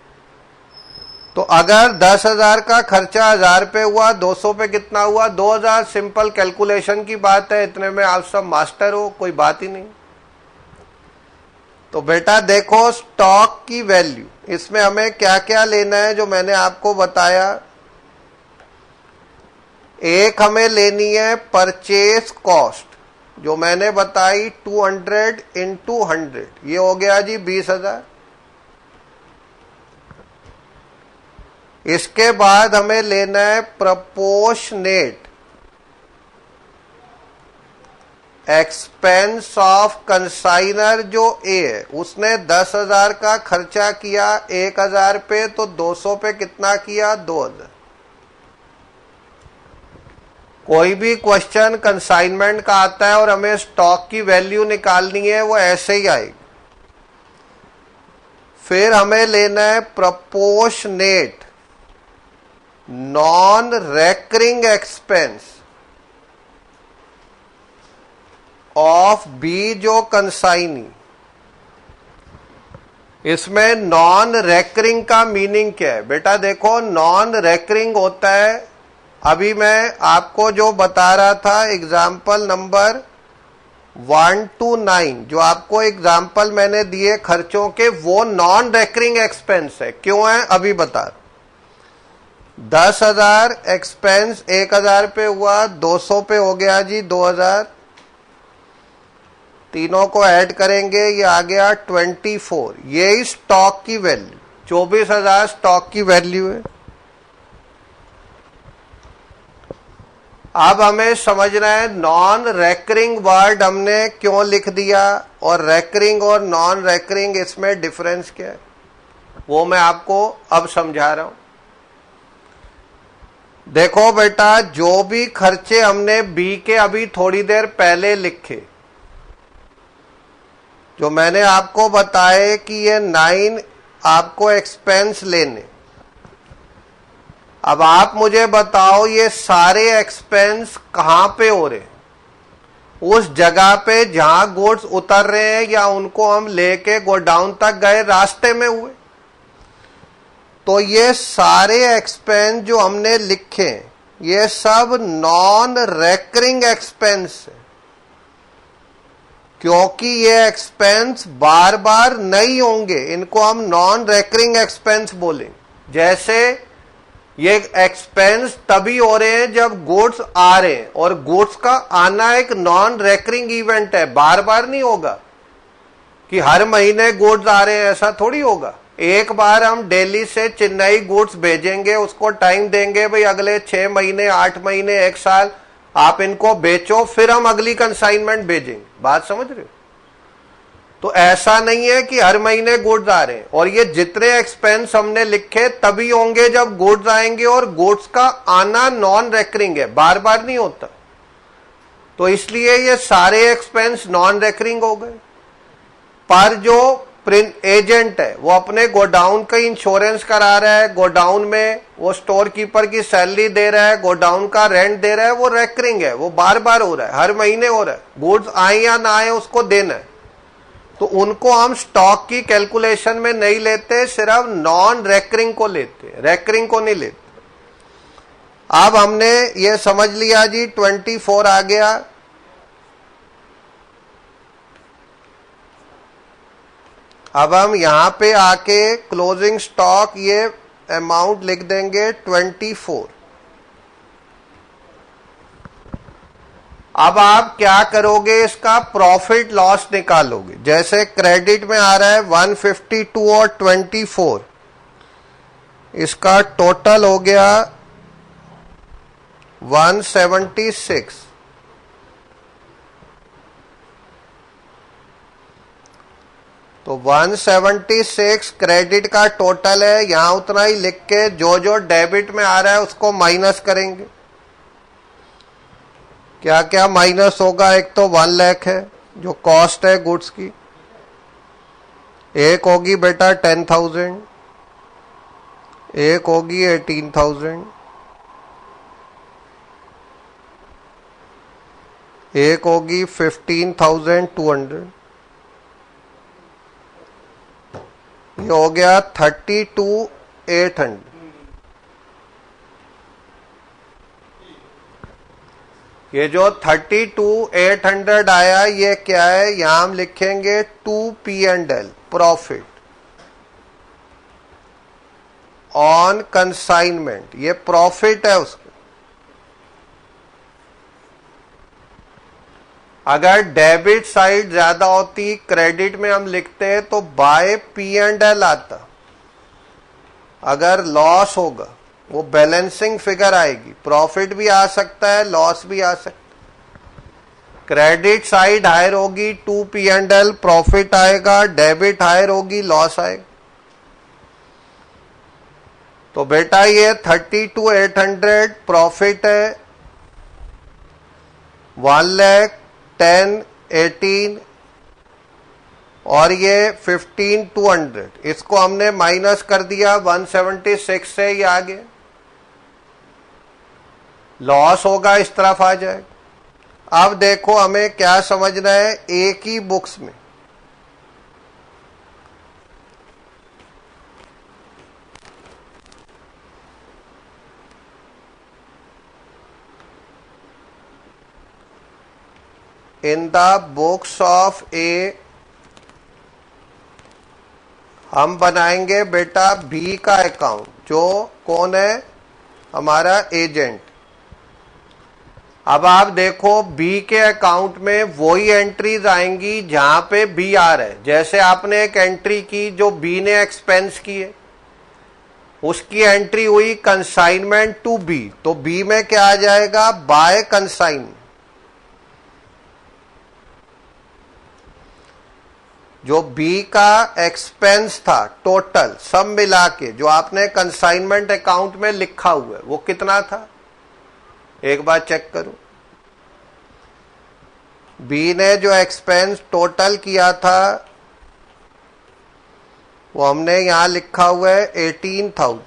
तो अगर 10,000 का खर्चा 1,000 पे हुआ, 200 पे कितना हुआ 2,000। सिंपल कैलकुलेशन की बात है, इतने में आप सब मास्टर हो, कोई बात ही नहीं। तो बेटा देखो, स्टॉक की वैल्यू, इसमें हमें क्या क्या लेना है जो मैंने आपको बताया। एक हमें लेनी है परचेज कॉस्ट, जो मैंने बताई 200 इंटू 100, ये हो गया जी 20,000। इसके बाद हमें लेना है प्रपोर्शनेट एक्सपेंस ऑफ कंसाइनर, जो ए है, उसने 10,000 का खर्चा किया 1,000 पे, तो 200 पे कितना किया 2,000। कोई भी क्वेश्चन कंसाइनमेंट का आता है और हमें स्टॉक की वैल्यू निकालनी है, वो ऐसे ही आएगी। फिर हमें लेना है proportionate non recurring expense of B, जो कंसाइनी। इसमें नॉन रेकरिंग का मीनिंग क्या है बेटा? देखो, नॉन रेकरिंग होता है, अभी मैं आपको जो बता रहा था एग्जाम्पल नंबर 1 to 9, जो आपको एग्जाम्पल मैंने दिए खर्चों के, वो नॉन रेकरिंग एक्सपेंस है। क्यों है अभी बता। 10,000 एक्सपेंस 1,000 पे हुआ, 200 पे हो गया जी 2,000, तीनों को ऐड करेंगे, ये आ गया 24। ये स्टॉक की वैल्यू 24,000 स्टॉक की वैल्यू है। अब हमें समझना है नॉन रेकरिंग वर्ड हमने क्यों लिख दिया, और रेकरिंग और नॉन रेकरिंग इसमें डिफरेंस क्या है, वो मैं आपको अब समझा रहा हूं। देखो बेटा, जो भी खर्चे हमने बी के अभी थोड़ी देर पहले लिखे, जो मैंने आपको बताए कि ये 9 आपको एक्सपेंस लेने, अब आप मुझे बताओ ये सारे एक्सपेंस कहां पे हो रहे? उस जगह पे जहां गुड्स उतर रहे हैं, या उनको हम लेके गोडाउन तक गए रास्ते में हुए? तो ये सारे एक्सपेंस जो हमने लिखे, ये सब नॉन रेकरिंग एक्सपेंस है, क्योंकि ये एक्सपेंस बार बार नहीं होंगे, इनको हम नॉन रेकरिंग एक्सपेंस बोलेंगे। जैसे ये एक्सपेंस तभी हो रहे हैं जब गुड्स आ रहे हैं, और गुड्स का आना एक नॉन रेकरिंग इवेंट है, बार बार नहीं होगा कि हर महीने गुड्स आ रहे हैं, ऐसा थोड़ी होगा। एक बार हम दिल्ली से चेन्नई गुड्स भेजेंगे, उसको टाइम देंगे भाई अगले 6 महीने 8 महीने 1 साल आप इनको बेचो, फिर हम अगली कंसाइनमेंट भेजेंगे। बात समझ रहे हो? तो ऐसा नहीं है कि हर महीने गुड्स आ रहे हैं, और ये जितने एक्सपेंस हमने लिखे तभी होंगे जब गुड्स आएंगे, और गुड्स का आना नॉन रेकरिंग है, बार बार नहीं होता। तो इसलिए ये सारे एक्सपेंस नॉन रेकरिंग हो गए। पर जो प्रिंट एजेंट है वो अपने गोडाउन का इंश्योरेंस करा रहा है, गोडाउन में वो स्टोर कीपर की सैलरी दे रहा है, गोडाउन का रेंट दे रहा है, वो रेकरिंग है, वो बार बार हो रहा है, हर महीने हो रहा है, गुड्स आए या ना आए उसको देना है। तो उनको हम स्टॉक की कैलकुलेशन में नहीं लेते, सिर्फ नॉन रेकरिंग को लेते, रेकरिंग को नहीं लेते। अब हमने ये समझ लिया जी 24 आ गया। अब हम यहां पे आके क्लोजिंग स्टॉक ये अमाउंट लिख देंगे 24। अब आप क्या करोगे, इसका प्रॉफिट लॉस निकालोगे। जैसे क्रेडिट में आ रहा है 152 और 24, इसका टोटल हो गया 176। तो 176 क्रेडिट का टोटल है, यहां उतना ही लिख के जो जो डेबिट में आ रहा है उसको माइनस करेंगे। क्या क्या माइनस होगा, एक तो 1 लाख है जो कॉस्ट है गुड्स की, एक होगी बेटा 10,000, एक होगी 18,000, एक होगी 15,200, ये हो गया 32,800। ये जो 32,800 आया ये क्या है, यहां हम लिखेंगे 2P&L प्रॉफिट ऑन कंसाइनमेंट, ये प्रॉफिट है उसका। अगर डेबिट साइड ज्यादा होती, क्रेडिट में हम लिखते हैं तो बाय P&L आता। अगर लॉस होगा वो बैलेंसिंग फिगर आएगी, प्रॉफिट भी आ सकता है लॉस भी आ सकता है। क्रेडिट साइड हायर होगी 2P&L प्रॉफिट आएगा, डेबिट हायर होगी लॉस आएगा। तो बेटा ये 32,800 प्रॉफिट है, 1 लाख 10, 18 और ये 15,200, इसको हमने माइनस कर दिया 176 से, ये आ गया। लॉस होगा इस तरफ आ जाएगा। अब देखो हमें क्या समझना है, एक ही बुक्स में इन द बुक्स ऑफ ए हम बनाएंगे बेटा बी का अकाउंट, जो कौन है हमारा एजेंट। अब आप देखो बी के अकाउंट में वही एंट्रीज आएंगी जहां पे बी आ रहा है। जैसे आपने एक एंट्री की जो बी ने एक्सपेंस की है, उसकी एंट्री हुई कंसाइनमेंट टू बी, तो बी में क्या आ जाएगा, बाय कंसाइनमेंट। जो बी का एक्सपेंस था टोटल सब मिला के जो आपने कंसाइनमेंट अकाउंट में लिखा हुआ है वो कितना था, एक बार चेक करो। बी ने जो एक्सपेंस टोटल किया था वो हमने यहां लिखा हुआ है 18,000।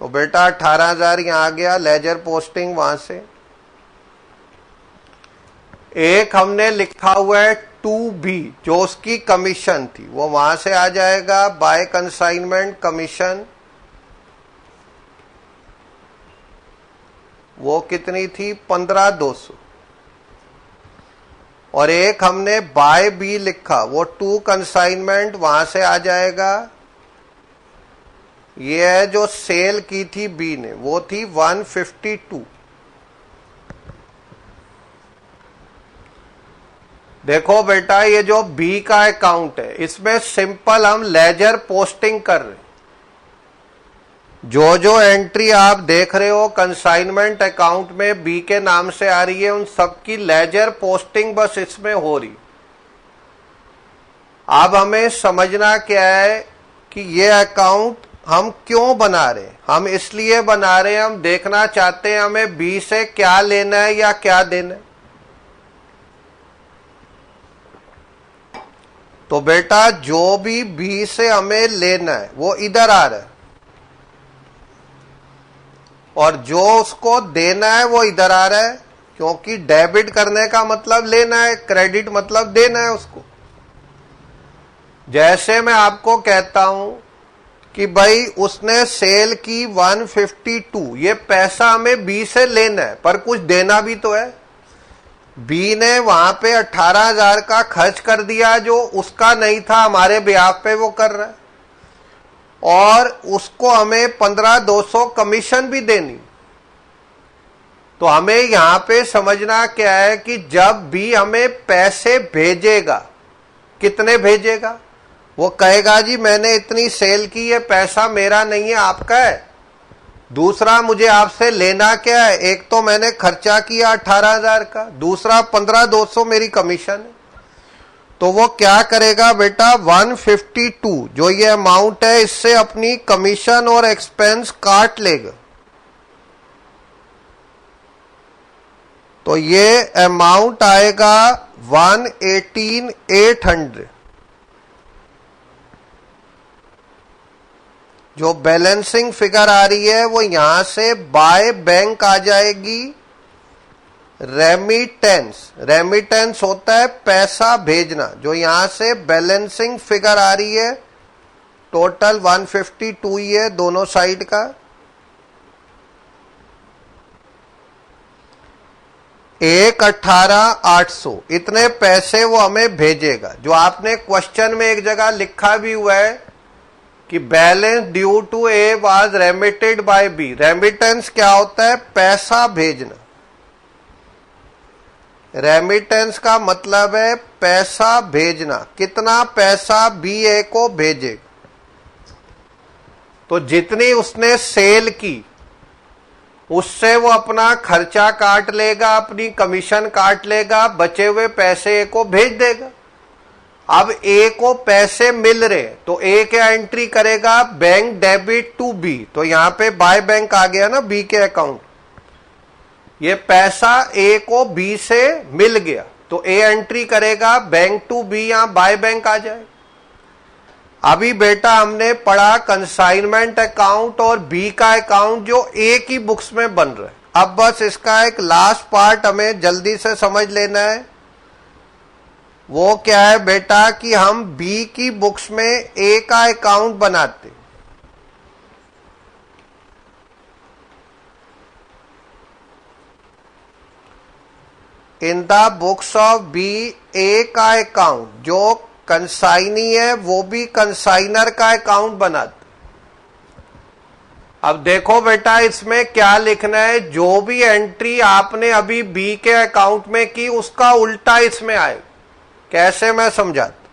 तो बेटा 18,000 यहां आ गया, लेजर पोस्टिंग वहां से। एक हमने लिखा हुआ है 2B जो उसकी कमीशन थी, वो वहां से आ जाएगा बाय कंसाइनमेंट कमीशन, वो कितनी थी 15,200। और एक हमने बाय बी लिखा, वो टू कंसाइनमेंट, वहां से आ जाएगा ये है जो सेल की थी बी ने, वो थी 152। देखो बेटा, ये जो बी का अकाउंट है इसमें सिंपल हम लेजर पोस्टिंग कर रहे हैं। जो जो एंट्री आप देख रहे हो कंसाइनमेंट अकाउंट में बी के नाम से आ रही है, उन सबकी लेजर पोस्टिंग बस इसमें हो रही। अब हमें समझना क्या है कि ये अकाउंट हम क्यों बना रहे हैं। हम इसलिए बना रहे हैं, हम देखना चाहते हैं हमें बी से क्या लेना है या क्या देना है। तो बेटा जो भी बी से हमें लेना है वो इधर आ रहा है, और जो उसको देना है वो इधर आ रहा है, क्योंकि डेबिट करने का मतलब लेना है, क्रेडिट मतलब देना है उसको। जैसे मैं आपको कहता हूं कि भाई उसने सेल की 152, ये पैसा हमें बी से लेना है पर कुछ देना भी तो है। बी ने वहां पे 18,000 का खर्च कर दिया जो उसका नहीं था, हमारे ब्याह पे वो कर रहा है, और उसको हमें 15,200 कमीशन भी देनी। तो हमें यहां पे समझना क्या है कि जब भी हमें पैसे भेजेगा, कितने भेजेगा, वो कहेगा जी मैंने इतनी सेल की, ये पैसा मेरा नहीं है आपका है। दूसरा, मुझे आपसे लेना क्या है, एक तो मैंने खर्चा किया 18,000 का, दूसरा 15,200 मेरी कमीशन है। तो वो क्या करेगा बेटा, 152 जो ये अमाउंट है इससे अपनी कमीशन और एक्सपेंस काट लेगा। तो ये अमाउंट आएगा 118,800। जो बैलेंसिंग फिगर आ रही है वो यहां से बाय बैंक आ जाएगी रेमिटेंस। रेमिटेंस होता है पैसा भेजना। जो यहां से बैलेंसिंग फिगर आ रही है, टोटल 152 ही है दोनों साइड का। 118,800 इतने पैसे वो हमें भेजेगा। जो आपने क्वेश्चन में एक जगह लिखा भी हुआ है कि balance due to A was remitted by B. Remittance क्या होता है, पैसा भेजना। रेमिटेंस का मतलब है पैसा भेजना। कितना पैसा बी ए को भेजेगा, तो जितनी उसने सेल की उससे वो अपना खर्चा काट लेगा, अपनी कमीशन काट लेगा, बचे हुए पैसे ए को भेज देगा। अब ए को पैसे मिल रहे तो ए क्या एंट्री करेगा, बैंक डेबिट टू बी। तो यहां पे बाय बैंक आ गया ना बी के अकाउंट। ये पैसा ए को बी से मिल गया तो ए एंट्री करेगा बैंक टू बी, यहां बाय बैंक आ जाए। अभी बेटा हमने पढ़ा कंसाइनमेंट अकाउंट और बी का अकाउंट जो ए की बुक्स में बन रहा है। अब बस इसका एक लास्ट पार्ट हमें जल्दी से समझ लेना है। वो क्या है बेटा कि हम बी की बुक्स में ए का अकाउंट बनाते। In the books of B A का अकाउंट, जो कंसाइनी है वो भी कंसाइनर का अकाउंट बनाते। अब देखो बेटा इसमें क्या लिखना है, जो भी एंट्री आपने अभी बी के अकाउंट में की उसका उल्टा इसमें आएगा। कैसे मैं समझाता।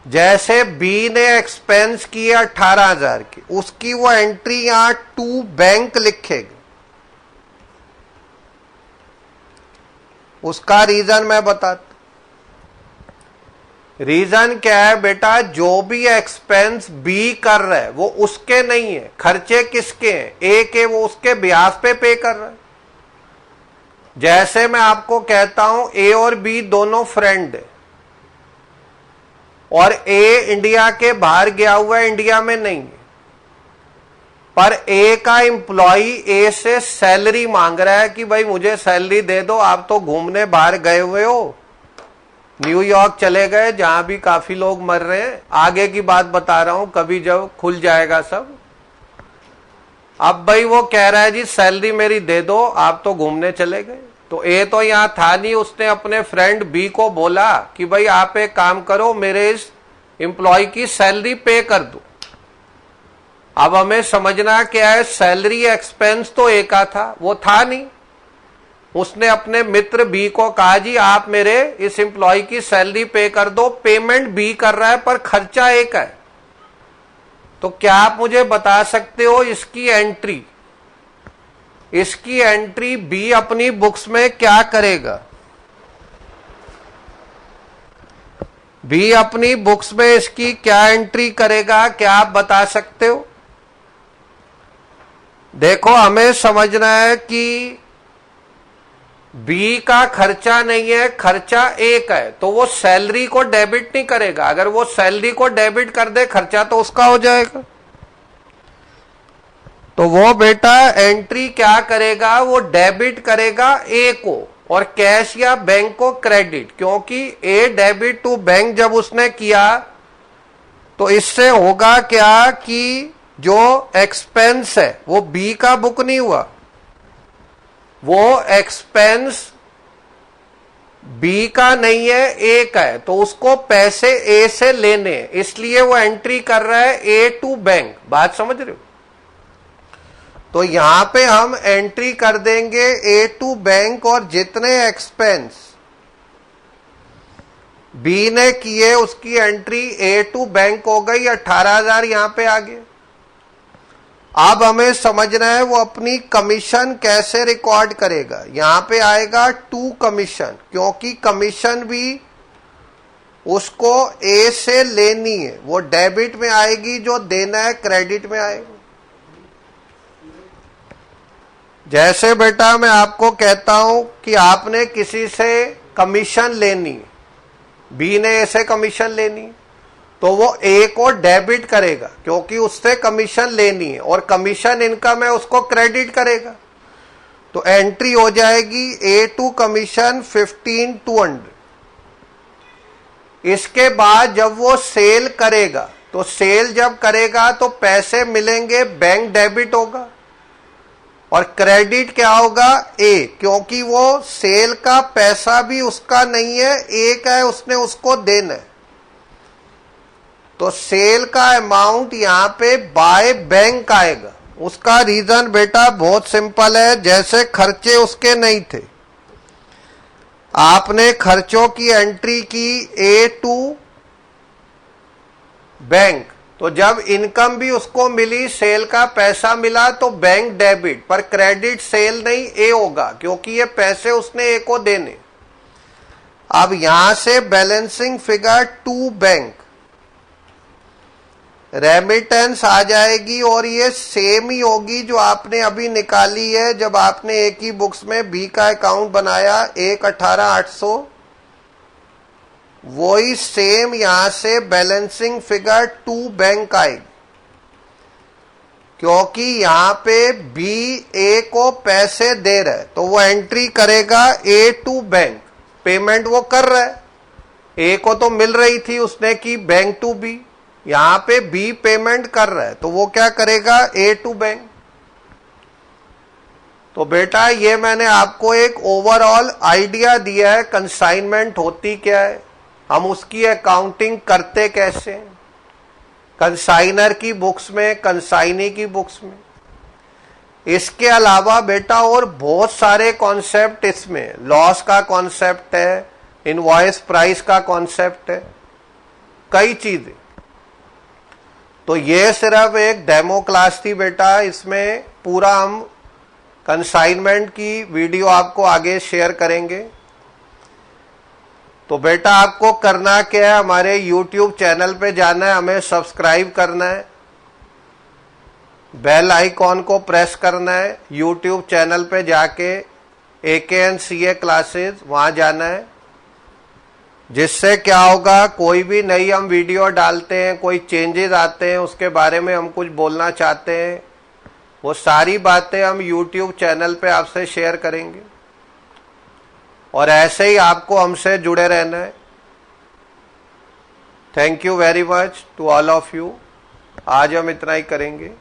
जैसे बी ने एक्सपेंस किए 18,000 की, उसकी वो एंट्री यहां टू बैंक लिखेगा। उसका रीजन मैं बताता। रीजन क्या है बेटा, जो भी एक्सपेंस बी कर रहा है वो उसके नहीं है, खर्चे किसके हैं, ए के, वो उसके ब्याज पे कर रहा है। जैसे मैं आपको कहता हूं ए और बी दोनों फ्रेंड है, और ए इंडिया के बाहर गया हुआ है, इंडिया में नहीं है, पर ए का एम्प्लॉई ए से सैलरी मांग रहा है कि भाई मुझे सैलरी दे दो, आप तो घूमने बाहर गए हुए हो, न्यूयॉर्क चले गए जहां भी काफी लोग मर रहे हैं। आगे की बात बता रहा हूं, कभी जब खुल जाएगा सब। अब भाई वो कह रहा है जी सैलरी मेरी दे दो, आप तो घूमने चले गए। तो ए तो यहां था नहीं, उसने अपने फ्रेंड बी को बोला कि भाई आप एक काम करो, मेरे इस एम्प्लॉय की सैलरी पे कर दो। अब हमें समझना क्या है, सैलरी एक्सपेंस तो ए का था, वो था नहीं। उसने अपने मित्र बी को कहा जी आप मेरे इस एम्प्लॉय की सैलरी पे कर दो, पेमेंट बी कर रहा है पर खर्चा ए का है। तो क्या आप मुझे बता सकते हो इसकी एंट्री, इसकी एंट्री बी अपनी बुक्स में क्या करेगा? बी अपनी बुक्स में इसकी क्या एंट्री करेगा, क्या आप बता सकते हो? देखो हमें समझना है कि बी का खर्चा नहीं है, खर्चा ए का है, तो वो सैलरी को डेबिट नहीं करेगा। अगर वो सैलरी को डेबिट कर दे खर्चा तो उसका हो जाएगा। तो वो बेटा एंट्री क्या करेगा, वो डेबिट करेगा ए को और कैश या बैंक को क्रेडिट, क्योंकि ए डेबिट टू बैंक जब उसने किया तो इससे होगा क्या कि जो एक्सपेंस है वो बी का बुक नहीं हुआ, वो एक्सपेंस बी का नहीं है ए का है, तो उसको पैसे ए से लेने हैं, इसलिए वो एंट्री कर रहा है ए टू बैंक। बात समझ रहे हो? तो यहां पे हम एंट्री कर देंगे ए टू बैंक और जितने एक्सपेंस बी ने किए उसकी एंट्री ए टू बैंक हो गई, 18,000 यहां पे आ गए। अब हमें समझना है वो अपनी कमीशन कैसे रिकॉर्ड करेगा। यहां पे आएगा टू कमीशन, क्योंकि कमीशन भी उसको ए से लेनी है, वो डेबिट में आएगी, जो देना है क्रेडिट में आएगा। जैसे बेटा मैं आपको कहता हूं कि आपने किसी से कमीशन लेनी है, बी ने ए से कमीशन लेनी है, तो वो ए को डेबिट करेगा क्योंकि उससे कमीशन लेनी है, और कमीशन इनकम है उसको क्रेडिट करेगा। तो एंट्री हो जाएगी ए टू कमीशन 15,200। इसके बाद जब वो सेल करेगा, तो सेल जब करेगा तो पैसे मिलेंगे, बैंक डेबिट होगा, और क्रेडिट क्या होगा, ए, क्योंकि वो सेल का पैसा भी उसका नहीं है, ए का है, उसने उसको देना है। तो सेल का अमाउंट यहां पे बाय बैंक आएगा। उसका रीजन बेटा बहुत सिंपल है, जैसे खर्चे उसके नहीं थे, आपने खर्चों की एंट्री की ए टू बैंक, तो जब इनकम भी उसको मिली, सेल का पैसा मिला, तो बैंक डेबिट, पर क्रेडिट सेल नहीं ए होगा, क्योंकि ये पैसे उसने ए को देने। अब यहां से balancing figure to bank, remittance आ जाएगी, और ये सेम ही होगी जो आपने अभी निकाली है जब आपने ए की बुक्स में बी का अकाउंट बनाया 1,18,800, वही सेम यहां से बैलेंसिंग फिगर टू बैंक आएगी, क्योंकि यहां पे बी ए को पैसे दे रहा है, तो वो एंट्री करेगा ए टू बैंक, पेमेंट वो कर रहा है, ए को तो मिल रही थी उसने की बैंक टू बी, यहां पे बी पेमेंट कर रहा है, तो वो क्या करेगा, ए टू बैंक। तो बेटा ये मैंने आपको एक ओवरऑल आइडिया दिया है कंसाइनमेंट होती क्या है, हम उसकी अकाउंटिंग करते कैसे, कंसाइनर की बुक्स में, कंसाइनी की बुक्स में। इसके अलावा बेटा और बहुत सारे कॉन्सेप्ट इसमें, लॉस का कॉन्सेप्ट है, इनवॉइस प्राइस का कॉन्सेप्ट है, कई चीजें। तो ये सिर्फ एक डेमो क्लास थी बेटा, इसमें पूरा हम कंसाइनमेंट की वीडियो आपको आगे शेयर करेंगे। तो बेटा आपको करना क्या है, हमारे YouTube चैनल पे जाना है, हमें सब्सक्राइब करना है, बेल आइकॉन को प्रेस करना है, YouTube चैनल पे जाके AKN CA क्लासेस वहां जाना है, जिससे क्या होगा, कोई भी नई हम वीडियो डालते हैं, कोई चेंजेस आते हैं, उसके बारे में हम कुछ बोलना चाहते हैं, वो सारी बातें हम YouTube चैनल पे आपसे शेयर करेंगे, और ऐसे ही आपको हमसे जुड़े रहना है। Thank you very much to all of you. आज हम इतना ही करेंगे।